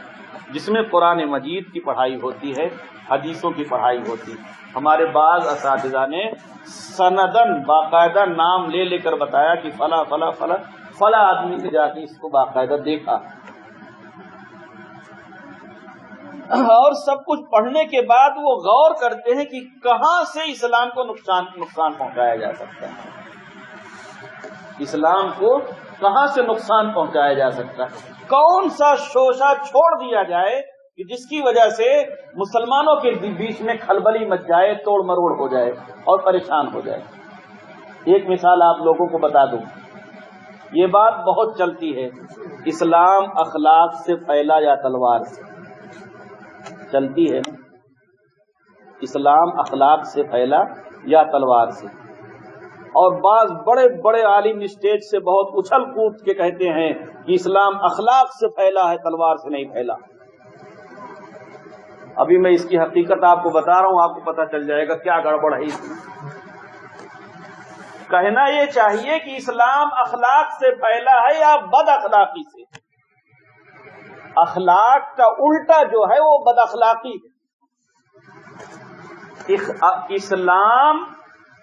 Speaker 1: جس میں قرآن مجید کی پڑھائی ہوتی ہے، حدیثوں کی پڑھائی ہوتی ہے۔ ہمارے بعض اساتذہ نے سندن باقاعدہ نام لے لے کر بتایا کہ فلاں فلاں فلاں فلاں آدمی سے جا کے اس کو باقاعدہ دیکھا، اور سب کچھ پڑھنے کے بعد وہ غور کرتے ہیں کہ کہاں سے اسلام کو نقصان پہنچایا جا سکتا ہے، اسلام کو کہاں سے نقصان پہنچایا جا سکتا ہے، کون سا شوشہ چھوڑ دیا جائے کہ جس کی وجہ سے مسلمانوں کے بیچ میں کھلبلی مچ جائے، توڑ مروڑ ہو جائے اور پریشان ہو جائے۔ ایک مثال آپ لوگوں کو بتا دوں، یہ بات بہت چلتی ہے، اسلام اخلاق سے پھیلا یا تلوار سے؟ چلتی ہے نا، اسلام اخلاق سے پھیلا یا تلوار سے؟ اور بعض بڑے بڑے عالم اسٹیج سے بہت اچھل کود کے کہتے ہیں کہ اسلام اخلاق سے پھیلا ہے، تلوار سے نہیں پھیلا۔ ابھی میں اس کی حقیقت آپ کو بتا رہا ہوں، آپ کو پتہ چل جائے گا کیا گڑبڑ ہے اس میں۔ کہنا یہ چاہیے کہ اسلام اخلاق سے پھیلا ہے یا بد اخلاقی سے؟ اخلاق کا الٹا جو ہے وہ بد اخلاقی ہے۔ اسلام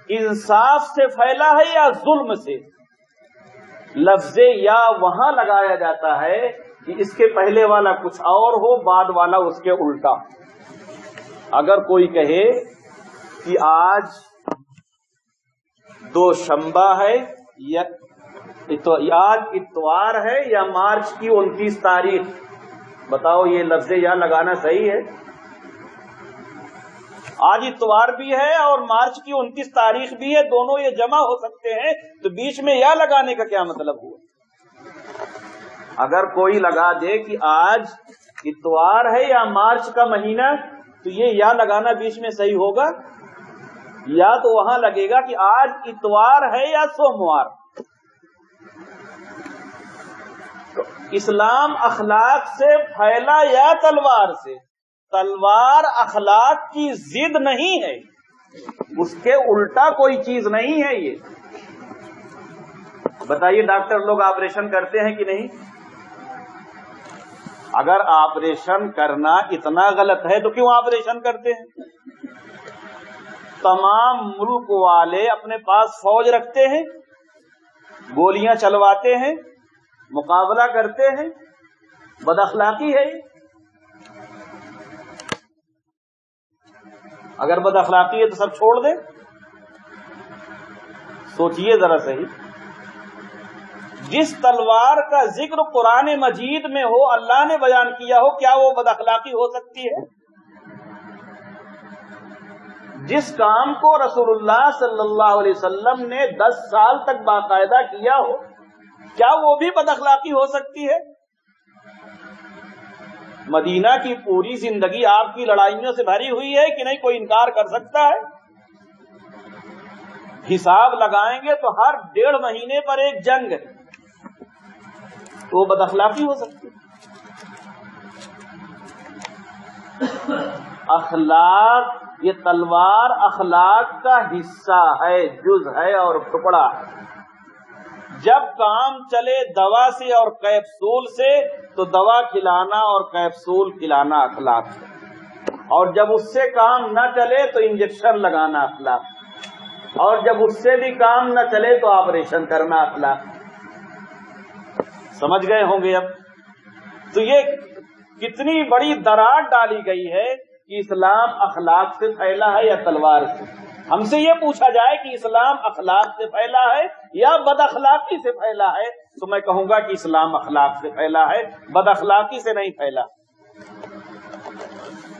Speaker 1: انصاف سے پھیلا ہے یا ظلم سے؟ لفظ یا وہاں لگایا جاتا ہے کہ اس کے پہلے والا کچھ اور ہو، بعد والا اس کے الٹا۔ اگر کوئی کہے کہ آج دوشنبہ ہے یا آج اتوار ہے یا مارچ کی 29 تاریخ؟ بتاؤ یہ لفظ یا لگانا صحیح ہے؟ آج اتوار بھی ہے اور مارچ کی 29 تاریخ بھی ہے، دونوں یہ جمع ہو سکتے ہیں، تو بیچ میں یا لگانے کا کیا مطلب ہوا؟ اگر کوئی لگا دے کہ آج اتوار ہے یا مارچ کا مہینہ، تو یہ یا لگانا بیچ میں صحیح ہوگا؟ یا تو وہاں لگے گا کہ آج اتوار ہے یا سوموار۔ تو اسلام اخلاق سے پھیلا یا تلوار سے؟ تلوار اخلاق کی ضد نہیں ہے، اس کے الٹا کوئی چیز نہیں ہے۔ یہ بتائیے ڈاکٹر لوگ آپریشن کرتے ہیں کہ نہیں؟ اگر آپریشن کرنا اتنا غلط ہے تو کیوں آپریشن کرتے ہیں؟ تمام ملک والے اپنے پاس فوج رکھتے ہیں، گولیاں چلواتے ہیں، مقابلہ کرتے ہیں، بد اخلاقی ہے۔ اگر بد اخلاقی ہے تو سب چھوڑ دیں؟ سوچئے ذرا صحیح۔ جس تلوار کا ذکر قرآن مجید میں ہو، اللہ نے بیان کیا ہو، کیا وہ بد اخلاقی ہو سکتی ہے؟ جس کام کو رسول اللہ صلی اللہ علیہ وسلم نے 10 سال تک باقاعدہ کیا ہو، کیا وہ بھی بد اخلاقی ہو سکتی ہے؟ مدینہ کی پوری زندگی آپ کی لڑائیوں سے بھری ہوئی ہے کہ نہیں؟ کوئی انکار کر سکتا ہے؟ حساب لگائیں گے تو ہر 1.5 مہینے پر ایک جنگ ہے، تو وہ بد اخلاقی ہو سکتی ہے؟ اخلاق، یہ تلوار اخلاق کا حصہ ہے، جز ہے اور ٹکڑا ہے۔ جب کام چلے دوا سے اور کیپسول سے تو دوا کھلانا اور کیپسول کھلانا اخلاق ہے، اور جب اس سے کام نہ چلے تو انجیکشن لگانا اخلاق ہے، اور جب اس سے بھی کام نہ چلے تو آپریشن کرنا اخلاق ہے۔ سمجھ گئے ہوں گے اب؟ تو یہ کتنی بڑی دراڑ ڈالی گئی ہے کہ اسلام اخلاق سے پھیلا ہے یا تلوار سے۔ ہم سے یہ پوچھا جائے کہ اسلام اخلاق سے پھیلا ہے یا بد اخلاقی سے پھیلا ہے، تو میں کہوں گا کہ اسلام اخلاق سے پھیلا ہے، بد اخلاقی سے نہیں پھیلا۔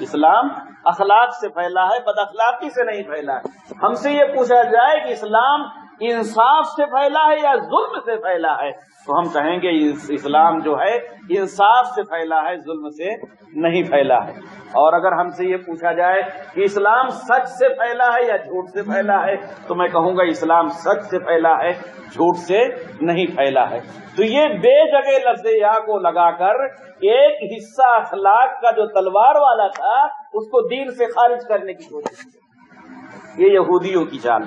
Speaker 1: اسلام اخلاق سے پھیلا ہے، بد اخلاقی سے نہیں پھیلا ہے۔ ہم سے یہ پوچھا جائے کہ اسلام انصاف سے پھیلا ہے یا ظلم سے پھیلا ہے، تو ہم کہیں گے اسلام جو ہے انصاف سے پھیلا ہے، ظلم سے نہیں پھیلا ہے۔ اور اگر ہم سے یہ پوچھا جائے کہ اسلام سچ سے پھیلا ہے یا جھوٹ سے پھیلا ہے، تو میں کہوں گا اسلام سچ سے پھیلا ہے، جھوٹ سے نہیں پھیلا ہے۔ تو یہ بے جگہ لفظ یا کو لگا کر ایک حصہ اخلاق کا جو تلوار والا تھا اس کو دین سے خارج کرنے کی کوشش کی۔ یہ یہودیوں کی چال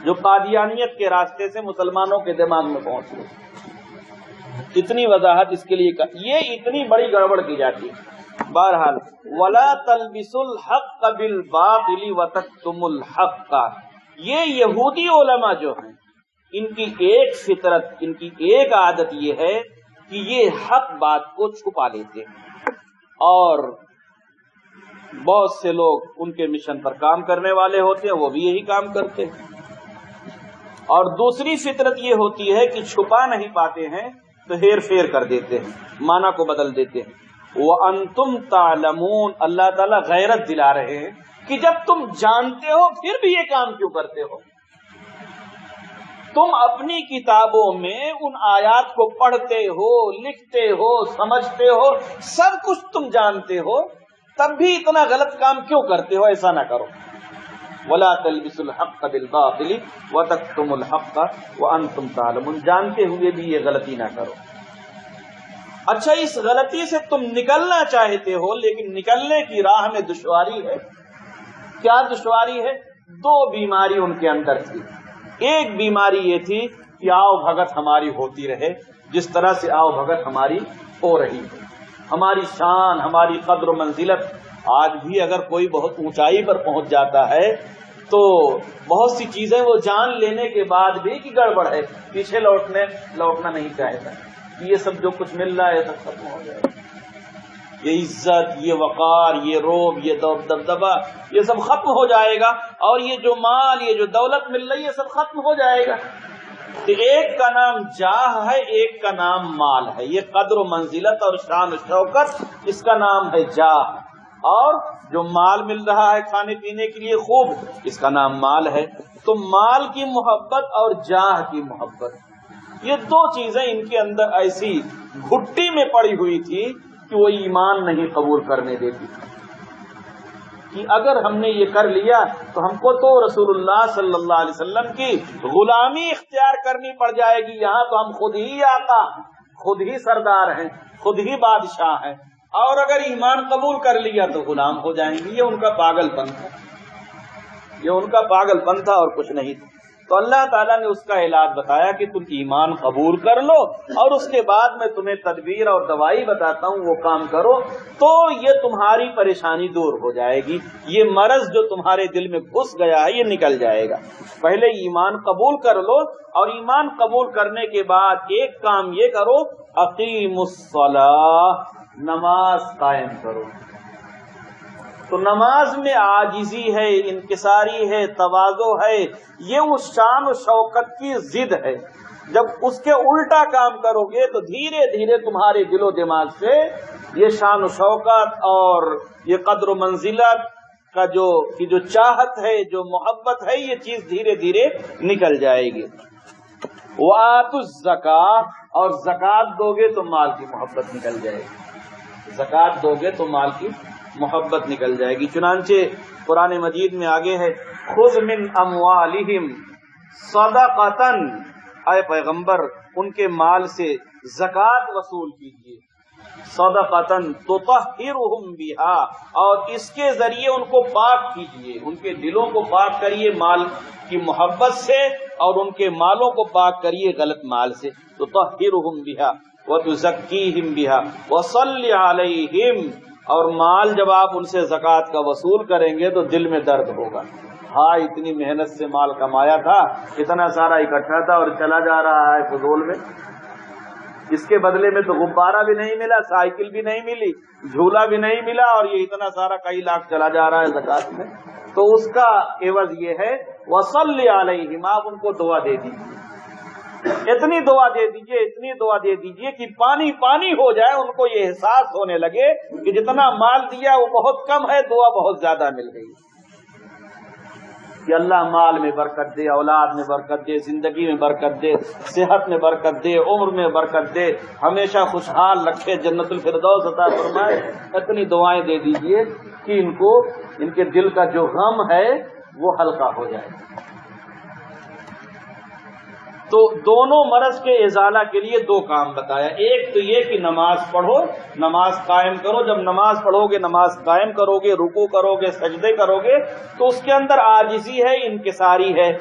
Speaker 1: جو قادیانیت کے راستے سے مسلمانوں کے دماغ میں پہنچ گئی۔ اتنی وضاحت اس کے لیے یہ اتنی بڑی گڑبڑ کی جاتی ہے۔ بہرحال ولا تلبسوا الحق بالباطل وتکتموا الحق، یہ یہودی علماء جو ہیں ان کی ایک فطرت، ان کی ایک عادت یہ ہے کہ یہ حق بات کو چھپا لیتے ہیں، اور بہت سے لوگ ان کے مشن پر کام کرنے والے ہوتے ہیں، وہ بھی یہی کام کرتے ہیں۔ اور دوسری فطرت یہ ہوتی ہے کہ چھپا نہیں پاتے ہیں تو ہیر پھیر کر دیتے ہیں، معنی کو بدل دیتے ہیں۔ وَأَنْتُمْ تَعْلَمُونَ، اللہ تعالیٰ غیرت دلا رہے ہیں کہ جب تم جانتے ہو پھر بھی یہ کام کیوں کرتے ہو؟ تم اپنی کتابوں میں ان آیات کو پڑھتے ہو، لکھتے ہو، سمجھتے ہو، سب کچھ تم جانتے ہو، تب بھی اتنا غلط کام کیوں کرتے ہو؟ ایسا نہ کرو۔ وَلَا تَلْبِسُوا الْحَقَّ بِالْبَاطِلِ وَتَكْتُمُوا الْحَقَّ وَأَنْتُمْ تَعْلَمُونَ، جانتے ہوئے بھی یہ غلطی نہ کرو۔ اچھا، اس غلطی سے تم نکلنا چاہتے ہو لیکن نکلنے کی راہ میں دشواری ہے۔ کیا دشواری ہے؟ 2 بیماری ان کے اندر تھی۔ ایک بیماری یہ تھی کہ آؤ بھگت ہماری ہوتی رہے جس طرح سے آؤ بھگت ہماری ہو رہی ہے، ہماری شان، ہماری قدر و منزلت۔ آج بھی اگر کوئی بہت اونچائی پر پہنچ جاتا ہے تو بہت سی چیزیں وہ جان لینے کے بعد بھی کہ گڑبڑ ہے، پیچھے لوٹنا نہیں چاہتا، یہ سب جو کچھ مل رہا ہے سب ختم ہو جائے۔ یہ عزت، یہ وقار، یہ روب، یہ دبدبہ، یہ سب ختم ہو جائے گا، اور یہ جو مال، یہ جو دولت مل رہی ہے، یہ سب ختم ہو جائے گا۔ تو ایک کا نام جاہ ہے، ایک کا نام مال ہے۔ یہ قدر و منزلت اور شان و شوکت، اس کا نام ہے جاہ، اور جو مال مل رہا ہے کھانے پینے کے لیے خوب، اس کا نام مال ہے۔ تو مال کی محبت اور جاہ کی محبت، یہ دو چیزیں ان کے اندر ایسی گھٹی میں پڑی ہوئی تھی کہ وہ ایمان نہیں قبول کرنے دیتی کہ اگر ہم نے یہ کر لیا تو ہم کو تو رسول اللہ صلی اللہ علیہ وسلم کی غلامی اختیار کرنی پڑ جائے گی۔ یہاں تو ہم خود ہی آقا، خود ہی سردار ہیں، خود ہی بادشاہ ہیں، اور اگر ایمان قبول کر لیا تو غلام ہو جائیں گے۔ یہ ان کا پاگل پن تھا، یہ ان کا پاگل پن تھا اور کچھ نہیں تھا۔ تو اللہ تعالیٰ نے اس کا علاج بتایا کہ تم ایمان قبول کر لو، اور اس کے بعد میں تمہیں تدبیر اور دوائی بتاتا ہوں، وہ کام کرو تو یہ تمہاری پریشانی دور ہو جائے گی، یہ مرض جو تمہارے دل میں گھس گیا ہے یہ نکل جائے گا۔ پہلے ایمان قبول کر لو، اور ایمان قبول کرنے کے بعد ایک کام یہ کرو، اقیم الصلاۃ، نماز قائم کرو۔ تو نماز میں عاجزی ہے، انکساری ہے، تواضع ہے، یہ اس شان و شوکت کی ضد ہے۔ جب اس کے الٹا کام کرو گے تو دھیرے دھیرے تمہارے دل و دماغ سے یہ شان و شوکت اور یہ قدر و منزلت کا جو چاہت ہے، جو محبت ہے، یہ چیز دھیرے دھیرے نکل جائے گی۔ وَآتُوا الزَّکَاۃَ، اور زکوٰۃ دو گے تو مال کی محبت نکل جائے گی، زکوٰۃ دو گے تو مال کی محبت نکل جائے گی۔ چنانچہ قرآن مجید میں آگے ہے، خذ من اموالہم صدقۃ، اے پیغمبر ان کے مال سے زکوٰۃ وصول کیجیے، صدقۃ تطہرہم بہا، اور اس کے ذریعے ان کو پاک کیجیے، ان کے دلوں کو پاک کریے مال کی محبت سے، اور ان کے مالوں کو پاک کریے غلط مال سے، تطہرہم بہا وتزکیہم بہا وصلی علیہم، اور مال جب آپ ان سے زکوٰۃ کا وصول کریں گے تو دل میں درد ہوگا، ہاں اتنی محنت سے مال کمایا تھا، اتنا سارا اکٹھا تھا اور چلا جا رہا ہے فضول میں، اس کے بدلے میں تو غبارہ بھی نہیں ملا، سائیکل بھی نہیں ملی، جھولا بھی نہیں ملا، اور یہ اتنا سارا کئی لاکھ چلا جا رہا ہے زکوٰۃ میں۔ تو اس کا عوض یہ ہے وصلی علیہم، آپ ان کو دعا دے دیجیے، اتنی دعا دے دیجیے، اتنی دعا دے دیجیے کہ پانی پانی ہو جائے، ان کو یہ احساس ہونے لگے کہ جتنا مال دیا وہ بہت کم ہے، دعا بہت زیادہ مل گئی۔ کہ اللہ مال میں برکت دے، اولاد میں برکت دے، زندگی میں برکت دے، صحت میں برکت دے، عمر میں برکت دے، ہمیشہ خوشحال رکھے، جنت الفردوس عطا فرمائے۔ اتنی دعائیں دے دیجیے کہ ان کے دل کا جو غم ہے وہ ہلکا ہو جائے۔ تو دونوں مرض کے ازالہ کے لیے دو کام بتایا، ایک تو یہ کہ نماز پڑھو، نماز قائم کرو، جب نماز پڑھو گے، نماز قائم کرو گے، رکوع کرو گے، سجدے کرو گے، تو اس کے اندر عاجزی ہے، انکساری ہے،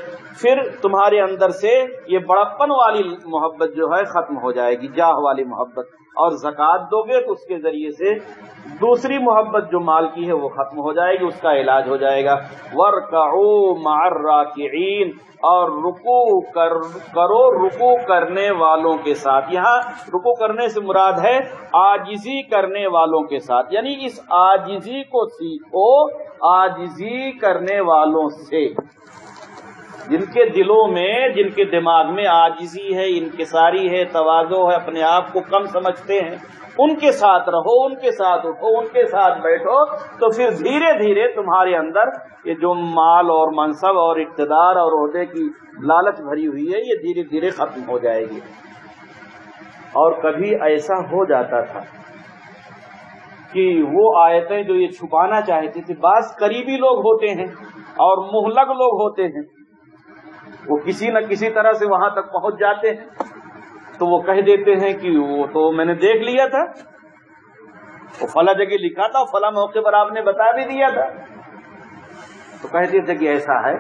Speaker 1: پھر تمہارے اندر سے یہ بڑپن والی محبت جو ہے ختم ہو جائے گی، جاہ والی محبت، اور زکوٰۃ دو گے تو اس کے ذریعے سے دوسری محبت جو مال کی ہے وہ ختم ہو جائے گی، اس کا علاج ہو جائے گا۔ وَارْكَعُوا مَعَ الرَّاكِعِينَ، اور رکوع کرو رکوع کرنے والوں کے ساتھ۔ یہاں رکوع کرنے سے مراد ہے عاجزی کرنے والوں کے ساتھ، یعنی اس عاجزی کو سیکھو عاجزی کرنے والوں سے، جن کے دلوں میں، جن کے دماغ میں عاجزی ہے، انکساری ہے، تواضع ہے، اپنے آپ کو کم سمجھتے ہیں، ان کے ساتھ رہو، ان کے ساتھ اٹھو، ان کے ساتھ بیٹھو، تو پھر دھیرے دھیرے تمہارے اندر یہ جو مال اور منصب اور اقتدار اور عہدے کی لالچ بھری ہوئی ہے یہ دھیرے دھیرے ختم ہو جائے گی۔ اور کبھی ایسا ہو جاتا تھا کہ وہ آیتیں جو یہ چھپانا چاہتی تھی، بعض قریبی لوگ ہوتے ہیں اور مہلک لوگ ہوتے ہیں، وہ کسی نہ کسی طرح سے وہاں تک پہنچ جاتے ہیں، تو وہ کہہ دیتے ہیں کہ وہ تو میں نے دیکھ لیا تھا، وہ فلاں جگہ لکھا تھا، فلاں موقع پر آپ نے بتا بھی دیا تھا۔ تو کہتے تھے کہ ایسا ہے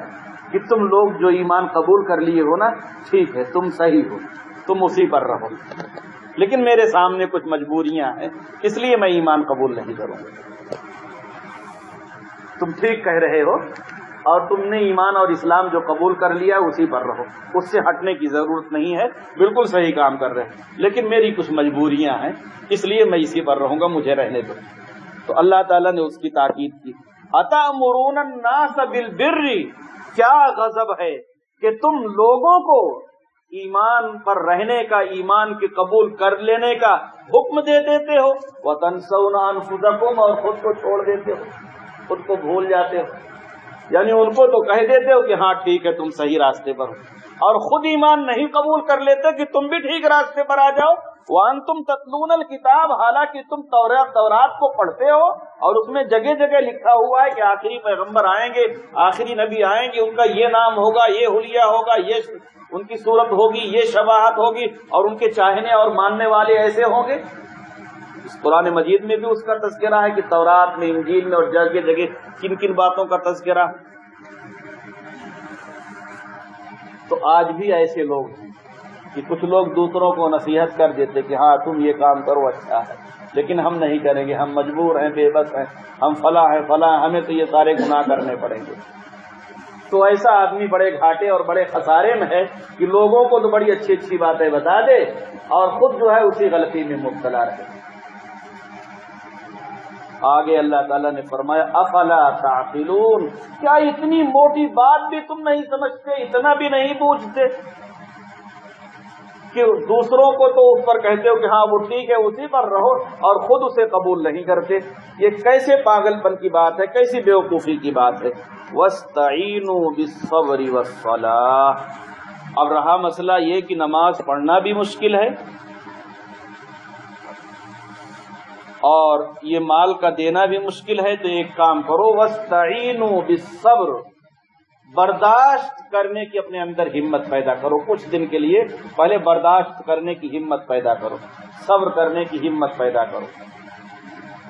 Speaker 1: کہ تم لوگ جو ایمان قبول کر لیے ہو نا، ٹھیک ہے، تم صحیح ہو، تم اسی پر رہو، لیکن میرے سامنے کچھ مجبوریاں ہیں، اس لیے میں ایمان قبول نہیں کروں گا۔ تم ٹھیک کہہ رہے ہو، اور تم نے ایمان اور اسلام جو قبول کر لیا اسی پر رہو، اس سے ہٹنے کی ضرورت نہیں ہے، بالکل صحیح کام کر رہے ہیں، لیکن میری کچھ مجبوریاں ہیں اس لیے میں اسی پر رہوں گا، مجھے رہنے دو۔ تو اللہ تعالیٰ نے اس کی تاکید کی، اتأمرون الناس بالبر، کیا غضب ہے کہ تم لوگوں کو ایمان پر رہنے کا، ایمان کے قبول کر لینے کا حکم دے دیتے ہو، وتنسون انفسکم، اور خود کو چھوڑ دیتے ہو، خود کو بھول جاتے ہو، یعنی ان کو تو کہہ دیتے ہو کہ ہاں ٹھیک ہے تم صحیح راستے پر ہو، اور خود ایمان نہیں قبول کر لیتے کہ تم بھی ٹھیک راستے پر آ جاؤ۔ وانتم تتلون الکتاب، حالانکہ تم تورات کو پڑھتے ہو اور اس میں جگہ جگہ لکھا ہوا ہے کہ آخری پیغمبر آئیں گے، آخری نبی آئیں گے، ان کا یہ نام ہوگا، یہ حلیہ ہوگا، یہ ان کی صورت ہوگی، یہ شباہت ہوگی، اور ان کے چاہنے اور ماننے والے ایسے ہوں گے۔ اس قرآن مجید میں بھی اس کا تذکرہ ہے کہ تورات میں، انجیل میں اور جگہ جگہ کن کن باتوں کا تذکرہ۔ تو آج بھی ایسے لوگ ہیں کہ کچھ لوگ دوسروں کو نصیحت کر دیتے کہ ہاں تم یہ کام کرو اچھا ہے، لیکن ہم نہیں کریں گے، ہم مجبور ہیں، بے بس ہیں، ہم فلاں ہیں فلاں، ہمیں تو یہ سارے گناہ کرنے پڑیں گے۔ تو ایسا آدمی بڑے گھاٹے اور بڑے خسارے میں ہے کہ لوگوں کو تو بڑی اچھی اچھی باتیں بتا دے اور خود جو ہے اسی غلطی میں مبتلا رہے۔ آگے اللہ تعالیٰ نے فرمایا افلا تعقلون، کیا اتنی موٹی بات بھی تم نہیں سمجھتے، اتنا بھی نہیں بوجھتے کہ دوسروں کو تو اس پر کہتے ہو کہ ہاں وہ ٹھیک ہے اسی پر رہو اور خود اسے قبول نہیں کرتے؟ یہ کیسے پاگل پن کی بات ہے، کیسی بیوقوفی کی بات ہے۔ وَاسْتَعِينُوا بِالصَّبْرِ وَالصَّلَاةِ، اب رہا مسئلہ یہ کہ نماز پڑھنا بھی مشکل ہے اور یہ مال کا دینا بھی مشکل ہے، تو ایک کام کرو، وَاسْتَعِينُوا بِالصَّبْرِ، برداشت کرنے کی اپنے اندر ہمت پیدا کرو، کچھ دن کے لیے پہلے برداشت کرنے کی ہمت پیدا کرو، صبر کرنے کی ہمت پیدا کرو،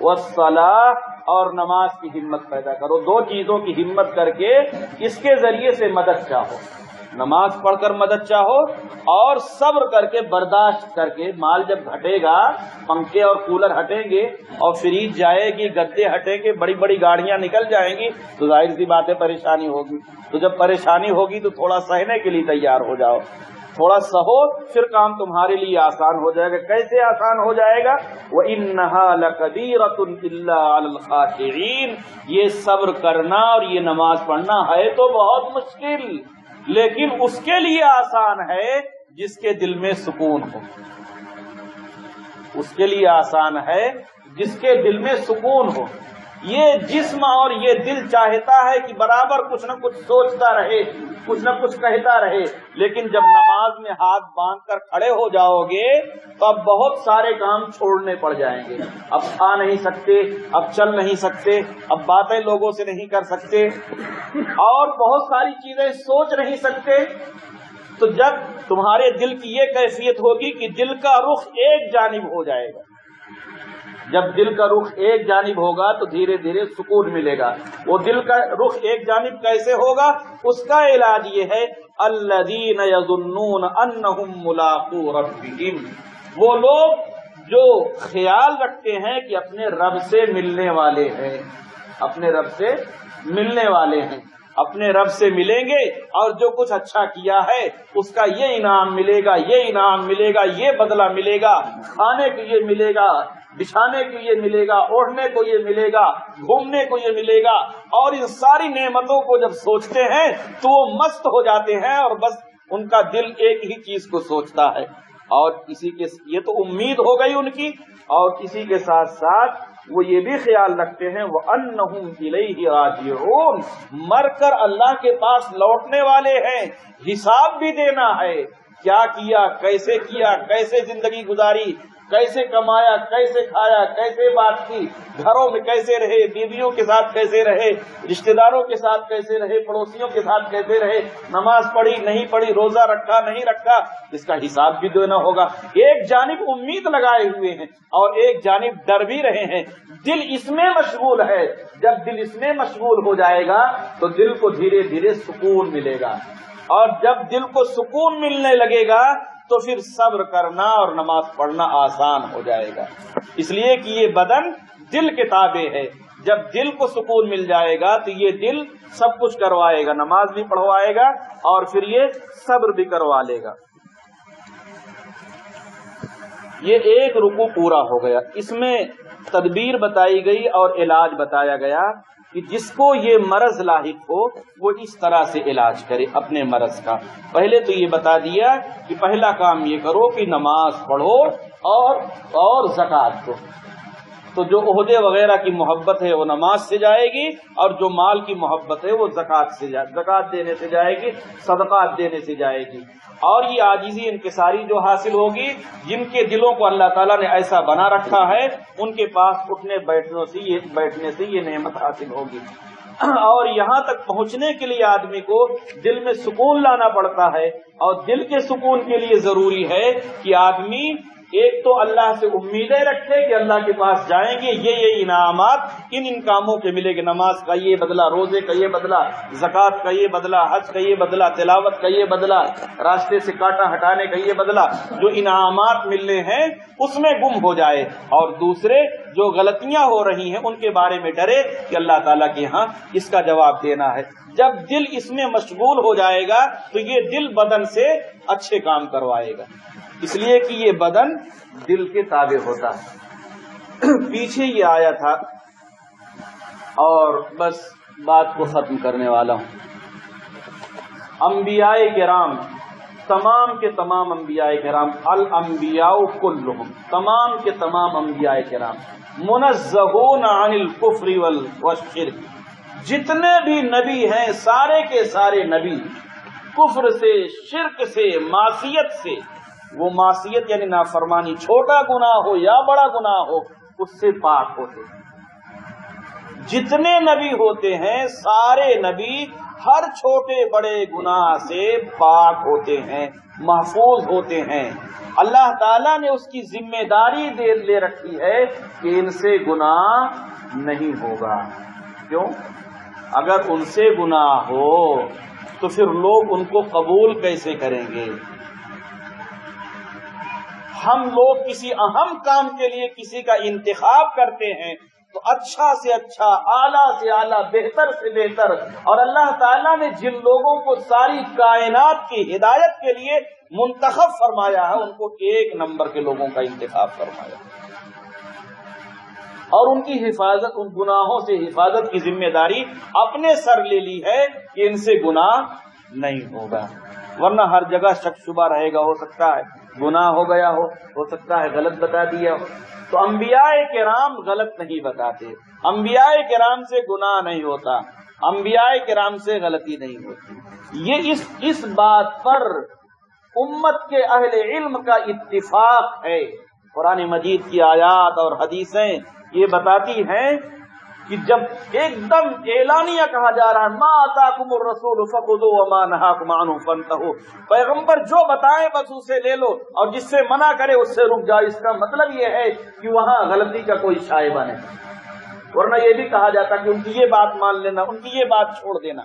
Speaker 1: والصلاۃ، اور نماز کی ہمت پیدا کرو، دو چیزوں کی ہمت کر کے اس کے ذریعے سے مدد چاہو، نماز پڑھ کر مدد چاہو اور صبر کر کے برداشت کر کے، مال جب گھٹے گا، پنکھے اور کولر ہٹیں گے اور فریج جائے گی، گدے ہٹیں گے، بڑی بڑی گاڑیاں نکل جائیں گی، تو ظاہر سی بات ہے پریشانی ہوگی، تو جب پریشانی ہوگی تو تھوڑا سہنے کے لیے تیار ہو جاؤ، تھوڑا سہو، پھر کام تمہارے لیے آسان ہو جائے گا۔ کیسے آسان ہو جائے گا؟ وَإِنَّهَا لَكَبِيرَةٌ إِلَّا عَلَى الْخَاشِعِينَ، یہ صبر کرنا اور یہ نماز پڑھنا ہے تو بہت مشکل، لیکن اس کے لیے آسان ہے جس کے دل میں سکون ہو، اس کے لیے آسان ہے جس کے دل میں سکون ہو۔ یہ جسم اور یہ دل چاہتا ہے کہ برابر کچھ نہ کچھ سوچتا رہے، کچھ نہ کچھ کہتا رہے، لیکن جب نماز میں ہاتھ باندھ کر کھڑے ہو جاؤ گے تو اب بہت سارے کام چھوڑنے پڑ جائیں گے، اب کھا نہیں سکتے، اب چل نہیں سکتے، اب باتیں لوگوں سے نہیں کر سکتے، اور بہت ساری چیزیں سوچ نہیں سکتے۔ تو جب تمہارے دل کی یہ کیفیت ہوگی کہ دل کا رخ ایک جانب ہو جائے گا، جب دل کا رخ ایک جانب ہوگا تو دھیرے دھیرے سکون ملے گا۔ وہ دل کا رخ ایک جانب کیسے ہوگا؟ اس کا علاج یہ ہے الذین یظنون انہم ملاقو ربہم، وہ لوگ جو خیال رکھتے ہیں کہ اپنے رب سے ملنے والے ہیں، اپنے رب سے ملنے والے ہیں، اپنے رب سے ملیں گے اور جو کچھ اچھا کیا ہے اس کا یہ انعام ملے گا، یہ انعام ملے گا، یہ بدلہ ملے گا، کھانے کو یہ ملے گا، بچھانے کو یہ ملے گا، اوڑھنے کو یہ ملے گا، گھومنے کو یہ ملے گا، اور ان ساری نعمتوں کو جب سوچتے ہیں تو وہ مست ہو جاتے ہیں اور بس ان کا دل ایک ہی چیز کو سوچتا ہے، اور کسی کے یہ تو امید ہو گئی ان کی، اور کسی کے ساتھ ساتھ وہ یہ بھی خیال رکھتے ہیں وَأَنَّهُمْ إِلَيْهِ رَاجِعُونَ، مر کر اللہ کے پاس لوٹنے والے ہیں، حساب بھی دینا ہے، کیا کیا، کیسے زندگی گزاری، کیسے کمایا، کیسے کھایا، کیسے بات کی، گھروں میں کیسے رہے، بیویوں کے ساتھ کیسے رہے، رشتہ داروں کے ساتھ کیسے رہے، پڑوسیوں کے ساتھ کیسے رہے، نماز پڑھی نہیں پڑھی، روزہ رکھا نہیں رکھا، اس کا حساب بھی دینا ہوگا۔ ایک جانب امید لگائے ہوئے ہیں اور ایک جانب ڈر بھی رہے ہیں، دل اس میں مشغول ہے، جب دل اس میں مشغول ہو جائے گا تو دل کو دھیرے دھیرے سکون ملے گا، اور جب دل کو سکون ملنے لگے گا تو پھر صبر کرنا اور نماز پڑھنا آسان ہو جائے گا، اس لیے کہ یہ بدن دل کے تابع ہے، جب دل کو سکون مل جائے گا تو یہ دل سب کچھ کروائے گا، نماز بھی پڑھوائے گا اور پھر یہ صبر بھی کروا لے گا۔ یہ ایک رکوع پورا ہو گیا، اس میں تدبیر بتائی گئی اور علاج بتایا گیا کہ جس کو یہ مرض لاحق ہو وہ اس طرح سے علاج کرے اپنے مرض کا۔ پہلے تو یہ بتا دیا کہ پہلا کام یہ کرو کہ نماز پڑھو اور زکوٰۃ دو۔ تو جو عہدے وغیرہ کی محبت ہے وہ نماز سے جائے گی، اور جو مال کی محبت ہے وہ زکوٰۃ دینے سے جائے گی، صدقات دینے سے جائے گی۔ اور یہ عاجزی انکساری جو حاصل ہوگی، جن کے دلوں کو اللہ تعالیٰ نے ایسا بنا رکھا ہے ان کے پاس اٹھنے بیٹھنے سے یہ نعمت حاصل ہوگی۔ اور یہاں تک پہنچنے کے لیے آدمی کو دل میں سکون لانا پڑتا ہے، اور دل کے سکون کے لیے ضروری ہے کہ آدمی ایک تو اللہ سے امیدیں رکھے کہ اللہ کے پاس جائیں گے، یہ انعامات ان کاموں کے ملے گے، نماز کا یہ بدلہ، روزے کا یہ بدلہ، زکوٰۃ کا یہ بدلہ، حج کا یہ بدلہ، تلاوت کا یہ بدلہ، راستے سے کانٹا ہٹانے کا یہ بدلہ، جو انعامات ملنے ہیں اس میں گم ہو جائے، اور دوسرے جو غلطیاں ہو رہی ہیں ان کے بارے میں ڈرے کہ اللہ تعالیٰ کے ہاں اس کا جواب دینا ہے۔ جب دل اس میں مشغول ہو جائے گا تو یہ دل بدن سے اچھے کام کروائے گا، اس لیے کہ یہ بدن دل کے تابع ہوتا ہے۔ پیچھے یہ آیا تھا اور بس بات کو ختم کرنے والا ہوں۔ انبیاء کرام، تمام کے تمام انبیاء کرام، الانبیاء کلہم، تمام کے تمام انبیاء کرام منزہون عن الکفر والشرک، جتنے بھی نبی ہیں سارے کے سارے نبی کفر سے، شرک سے، معصیت سے، وہ معصیت یعنی نافرمانی، چھوٹا گناہ ہو یا بڑا گناہ ہو، اس سے پاک ہوتے ہیں۔ جتنے نبی ہوتے ہیں سارے نبی ہر چھوٹے بڑے گناہ سے پاک ہوتے ہیں، محفوظ ہوتے ہیں۔ اللہ تعالیٰ نے اس کی ذمہ داری لے رکھی ہے کہ ان سے گناہ نہیں ہوگا۔ کیوں؟ اگر ان سے گناہ ہو تو پھر لوگ ان کو قبول کیسے کریں گے؟ ہم لوگ کسی اہم کام کے لیے کسی کا انتخاب کرتے ہیں تو اچھا سے اچھا، اعلیٰ سے اعلیٰ، بہتر سے بہتر، اور اللہ تعالیٰ نے جن لوگوں کو ساری کائنات کی ہدایت کے لیے منتخب فرمایا ہے ان کو ایک نمبر کے لوگوں کا انتخاب فرمایا، اور ان کی حفاظت، ان گناہوں سے حفاظت کی ذمہ داری اپنے سر لے لی ہے کہ ان سے گناہ نہیں ہوگا، ورنہ ہر جگہ شک شبہ رہے گا، ہو سکتا ہے گناہ ہو گیا ہو سکتا ہے غلط بتا دیا ہو۔ تو انبیاء کرام غلط نہیں بتاتے، انبیاء کرام سے گناہ نہیں ہوتا، انبیاء کرام سے غلطی نہیں ہوتی۔ یہ اس بات پر امت کے اہل علم کا اتفاق ہے۔ قرآن مجید کی آیات اور حدیثیں یہ بتاتی ہیں کہ جب ایک دم اعلانیہ کہا جا رہا ہے ما آتاکم الرسول فخذوہ وما نہاکم عنہ فانتہوا، پیغمبر جو بتائے بس اسے لے لو، اور جس سے منع کرے اس سے رک جاؤ۔ اس کا مطلب یہ ہے کہ وہاں غلطی کا کوئی شائبہ نہیں، ورنہ یہ بھی کہا جاتا کہ ان کی یہ بات مان لینا، ان کی یہ بات چھوڑ دینا۔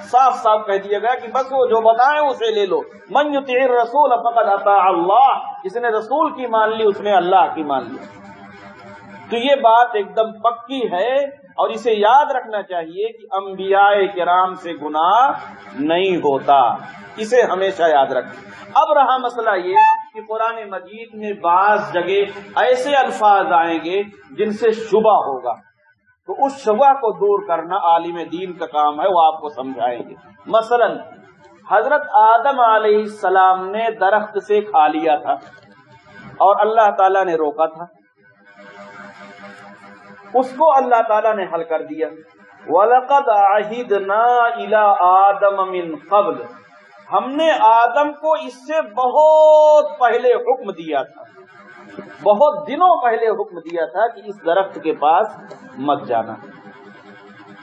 Speaker 1: صاف صاف کہہ دیا گیا کہ بس وہ جو بتائیں اسے لے لو۔ من یطیع الرسول فقد اطاع اللہ، جس نے رسول کی مان لی اس نے اللہ کی مان لی۔ تو یہ بات ایک دم پکی ہے، اور اسے یاد رکھنا چاہیے کہ انبیاء کرام سے گناہ نہیں ہوتا، اسے ہمیشہ یاد رکھیں۔ اب رہا مسئلہ یہ کہ قرآن مجید میں بعض جگہ ایسے الفاظ آئیں گے جن سے شبہ ہوگا، تو اس شبہ کو دور کرنا عالم دین کا کام ہے، وہ آپ کو سمجھائیں گے۔ مثلا حضرت آدم علیہ السلام نے درخت سے کھا لیا تھا اور اللہ تعالیٰ نے روکا تھا، اس کو اللہ تعالیٰ نے حل کر دیا۔ وَلَقَدْ عَهِدْنَا إِلَىٰ آدَمَ مِنْ قَبْلِ، ہم نے آدم کو اس سے بہت پہلے حکم دیا تھا، بہت دنوں پہلے حکم دیا تھا کہ اس درخت کے پاس مت جانا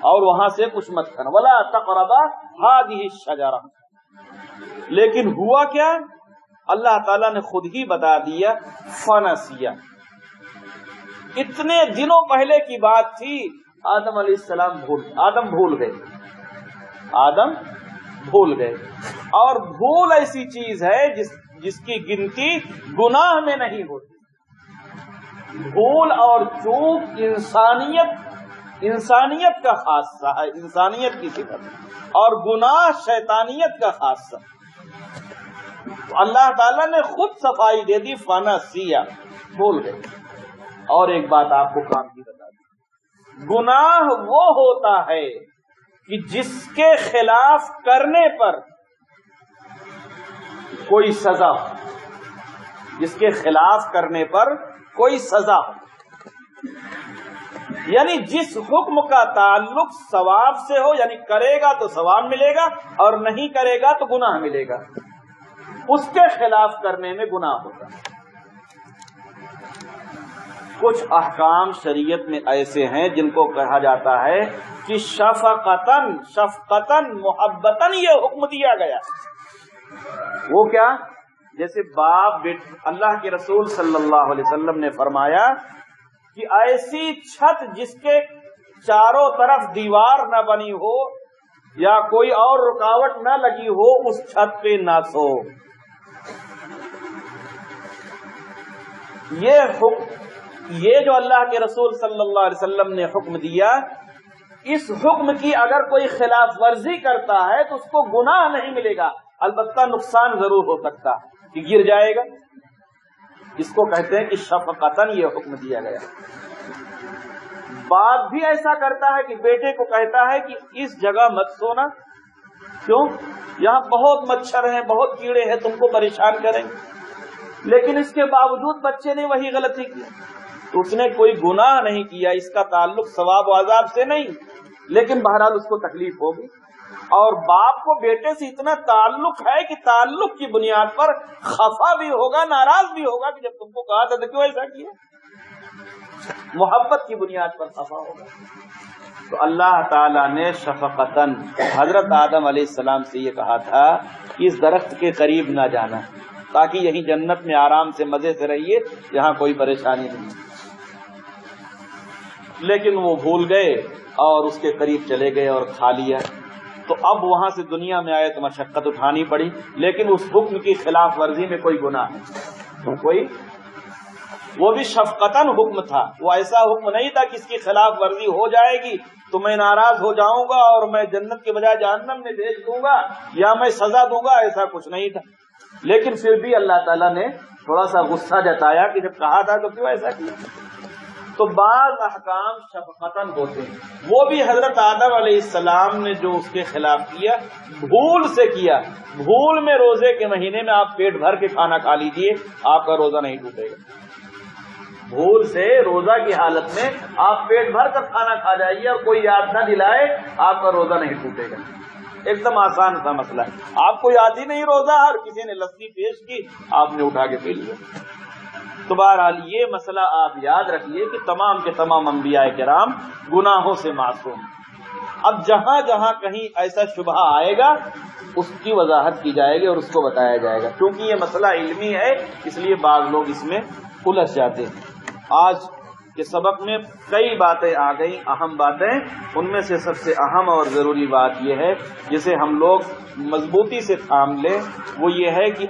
Speaker 1: اور وہاں سے کچھ مت کھانا، وَلَا تَقْرَبَا هَٰذِهِ الشَّجَرَةَ۔ لیکن ہوا کیا؟ اللہ تعالیٰ نے خود ہی بتا دیا، فَنَسِيَ، اتنے دنوں پہلے کی بات تھی، آدم علیہ السلام بھول گئے، اور بھول ایسی چیز ہے جس کی گنتی گناہ میں نہیں ہوتی۔ بھول اور چوک انسانیت انسانیت کا خاصہ ہے، انسانیت کی صفت، اور گناہ شیطانیت کا خاصہ۔ اللہ تعالیٰ نے خود صفائی دے دی، فنسیہ، بھول گئے۔ اور ایک بات آپ کو کام کی بتا دی، گناہ وہ ہوتا ہے کہ جس کے خلاف کرنے پر کوئی سزا ہو، جس کے خلاف کرنے پر کوئی سزا ہو، یعنی جس حکم کا تعلق ثواب سے ہو، یعنی کرے گا تو ثواب ملے گا اور نہیں کرے گا تو گناہ ملے گا، اس کے خلاف کرنے میں گناہ ہوتا ہے۔ کچھ احکام شریعت میں ایسے ہیں جن کو کہا جاتا ہے کہ شفقتاً محبتاً یہ حکم دیا گیا۔ وہ کیا؟ جیسے باپ بیٹے، اللہ کے رسول صلی اللہ علیہ وسلم نے فرمایا کہ ایسی چھت جس کے چاروں طرف دیوار نہ بنی ہو یا کوئی اور رکاوٹ نہ لگی ہو، اس چھت پہ نہ سو۔ یہ جو اللہ کے رسول صلی اللہ علیہ وسلم نے حکم دیا، اس حکم کی اگر کوئی خلاف ورزی کرتا ہے تو اس کو گناہ نہیں ملے گا، البتہ نقصان ضرور ہو سکتا کہ گر جائے گا۔ اس کو کہتے ہیں کہ شفقتاً یہ حکم دیا گیا۔ باپ بھی ایسا کرتا ہے کہ بیٹے کو کہتا ہے کہ اس جگہ مت سونا، کیوں؟ یہاں بہت مچھر ہیں، بہت کیڑے ہیں، تم کو پریشان کریں گے، لیکن اس کے باوجود بچے نے وہی غلطی کی تو اس نے کوئی گناہ نہیں کیا، اس کا تعلق ثواب و عذاب سے نہیں، لیکن بہرحال اس کو تکلیف ہوگی۔ اور باپ کو بیٹے سے اتنا تعلق ہے کہ تعلق کی بنیاد پر خفا بھی ہوگا، ناراض بھی ہوگا کہ جب تم کو کہا تھا تو کیوں ایسا کیا، محبت کی بنیاد پر خفا ہوگا۔ تو اللہ تعالیٰ نے شفقتاً حضرت آدم علیہ السلام سے یہ کہا تھا کہ اس درخت کے قریب نہ جانا، تاکہ یہیں جنت میں آرام سے مزے سے رہیے، یہاں کوئی پریشانی نہیں۔ لیکن وہ بھول گئے اور اس کے قریب چلے گئے اور کھا لیا، تو اب وہاں سے دنیا میں آئے تو مشقت اٹھانی پڑی، لیکن اس حکم کی خلاف ورزی میں کوئی گناہ نہیں، وہ بھی شفقتاً حکم تھا، وہ ایسا حکم نہیں تھا کہ اس کی خلاف ورزی ہو جائے گی تو میں ناراض ہو جاؤں گا اور میں جنت کے بجائے جہنم میں بھیج دوں گا یا میں سزا دوں گا، ایسا کچھ نہیں تھا۔ لیکن پھر بھی اللہ تعالیٰ نے تھوڑا سا غصہ جتایا کہ جب کہا تھا تو کیوں ایسا کیا۔ تو بعض احکام شفقتاً ہوتے ہیں، وہ بھی حضرت آدم علیہ السلام نے جو اس کے خلاف کیا، بھول سے کیا۔ بھول میں روزے کے مہینے میں آپ پیٹ بھر کے کھانا کھا لیجئے، آپ کا روزہ نہیں ٹوٹے گا۔ بھول سے روزہ کی حالت میں آپ پیٹ بھر کر کھانا کھا جائیے اور کوئی یاد نہ دلائے، آپ کا روزہ نہیں ٹوٹے گا۔ ایک دم آسان سا مسئلہ ہے، آپ کو یاد ہی نہیں روزہ، اور کسی نے لسی پیش کی، آپ نے اٹھا کے پی لیا۔ تو بہرحال یہ مسئلہ آپ یاد رکھیے کہ تمام کے تمام انبیاء کرام گناہوں سے معصوم۔ اب جہاں جہاں کہیں ایسا شبہ آئے گا اس کی وضاحت کی جائے گی اور اس کو بتایا جائے گا، کیونکہ یہ مسئلہ علمی ہے، اس لیے بعض لوگ اس میں الجھ جاتے ہیں۔ آج کے سبق میں کئی باتیں آ گئی، اہم باتیں، ان میں سے سب سے اہم اور ضروری بات یہ ہے جسے ہم لوگ مضبوطی سے تھام لیں، وہ یہ ہے کہ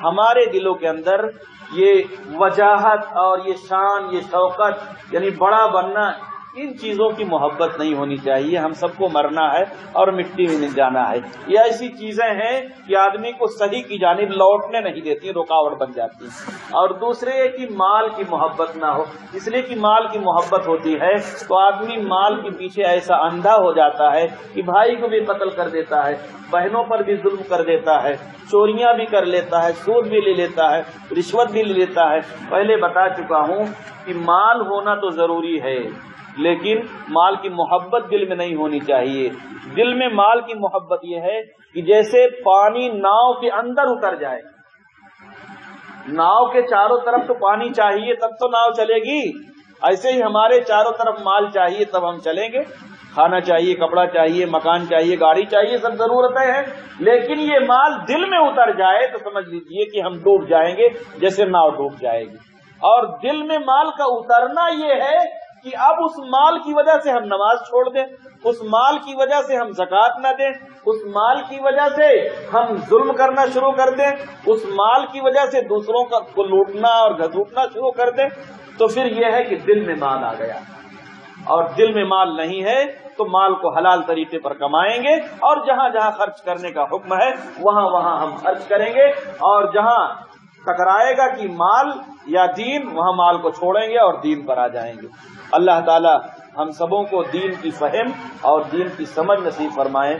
Speaker 1: ہمارے دلوں کے اندر یہ وجاہت اور یہ شان، یہ شوقت، یعنی بڑا بننا، ان چیزوں کی محبت نہیں ہونی چاہیے۔ ہم سب کو مرنا ہے اور مٹی میں جانا ہے۔ یہ ایسی چیزیں ہیں کہ آدمی کو صحیح کی جانب لوٹنے نہیں دیتی، رکاوٹ بن جاتی۔ اور دوسرے یہ کہ مال کی محبت نہ ہو، اس لیے کہ مال کی محبت ہوتی ہے تو آدمی مال کے پیچھے ایسا اندھا ہو جاتا ہے کہ بھائی کو بھی قتل کر دیتا ہے، بہنوں پر بھی ظلم کر دیتا ہے، چوریاں بھی کر لیتا ہے، سود بھی لے لیتا ہے، رشوت بھی لے لیتا ہے۔ پہلے بتا چکا ہوں کہ مال ہونا تو ضروری ہے، لیکن مال کی محبت دل میں نہیں ہونی چاہیے۔ دل میں مال کی محبت یہ ہے کہ جیسے پانی ناؤ کے اندر اتر جائے، ناؤ کے چاروں طرف تو پانی چاہیے تب تو ناؤ چلے گی، ایسے ہی ہمارے چاروں طرف مال چاہیے تب ہم چلیں گے۔ کھانا چاہیے، کپڑا چاہیے، مکان چاہیے، گاڑی چاہیے، سب ضرورتیں ہیں، لیکن یہ مال دل میں اتر جائے تو سمجھ لیجئے کہ ہم ڈوب جائیں گے جیسے ناؤ ڈوب جائے گی۔ اور دل میں مال کا اترنا یہ ہے کہ اب اس مال کی وجہ سے ہم نماز چھوڑ دیں، اس مال کی وجہ سے ہم زکوٰۃ نہ دیں، اس مال کی وجہ سے ہم ظلم کرنا شروع کر دیں، اس مال کی وجہ سے دوسروں کو لوٹنا اور گھسوٹنا شروع کر دیں، تو پھر یہ ہے کہ دل میں مال آ گیا۔ اور دل میں مال نہیں ہے تو مال کو حلال طریقے پر کمائیں گے، اور جہاں جہاں خرچ کرنے کا حکم ہے وہاں وہاں ہم خرچ کریں گے، اور جہاں ٹکرائے گا کہ مال یا دین وہاں مال کو چھوڑیں گے اور دین پر آ جائیں گے۔ اللہ تعالی ہم سبوں کو دین کی فہم اور دین کی سمجھ نصیب فرمائیں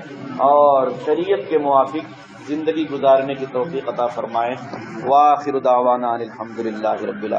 Speaker 1: اور شریعت کے موافق زندگی گزارنے کی توفیق عطا فرمائیں۔ وآخر دعوانا الحمدللہ رب العالمین۔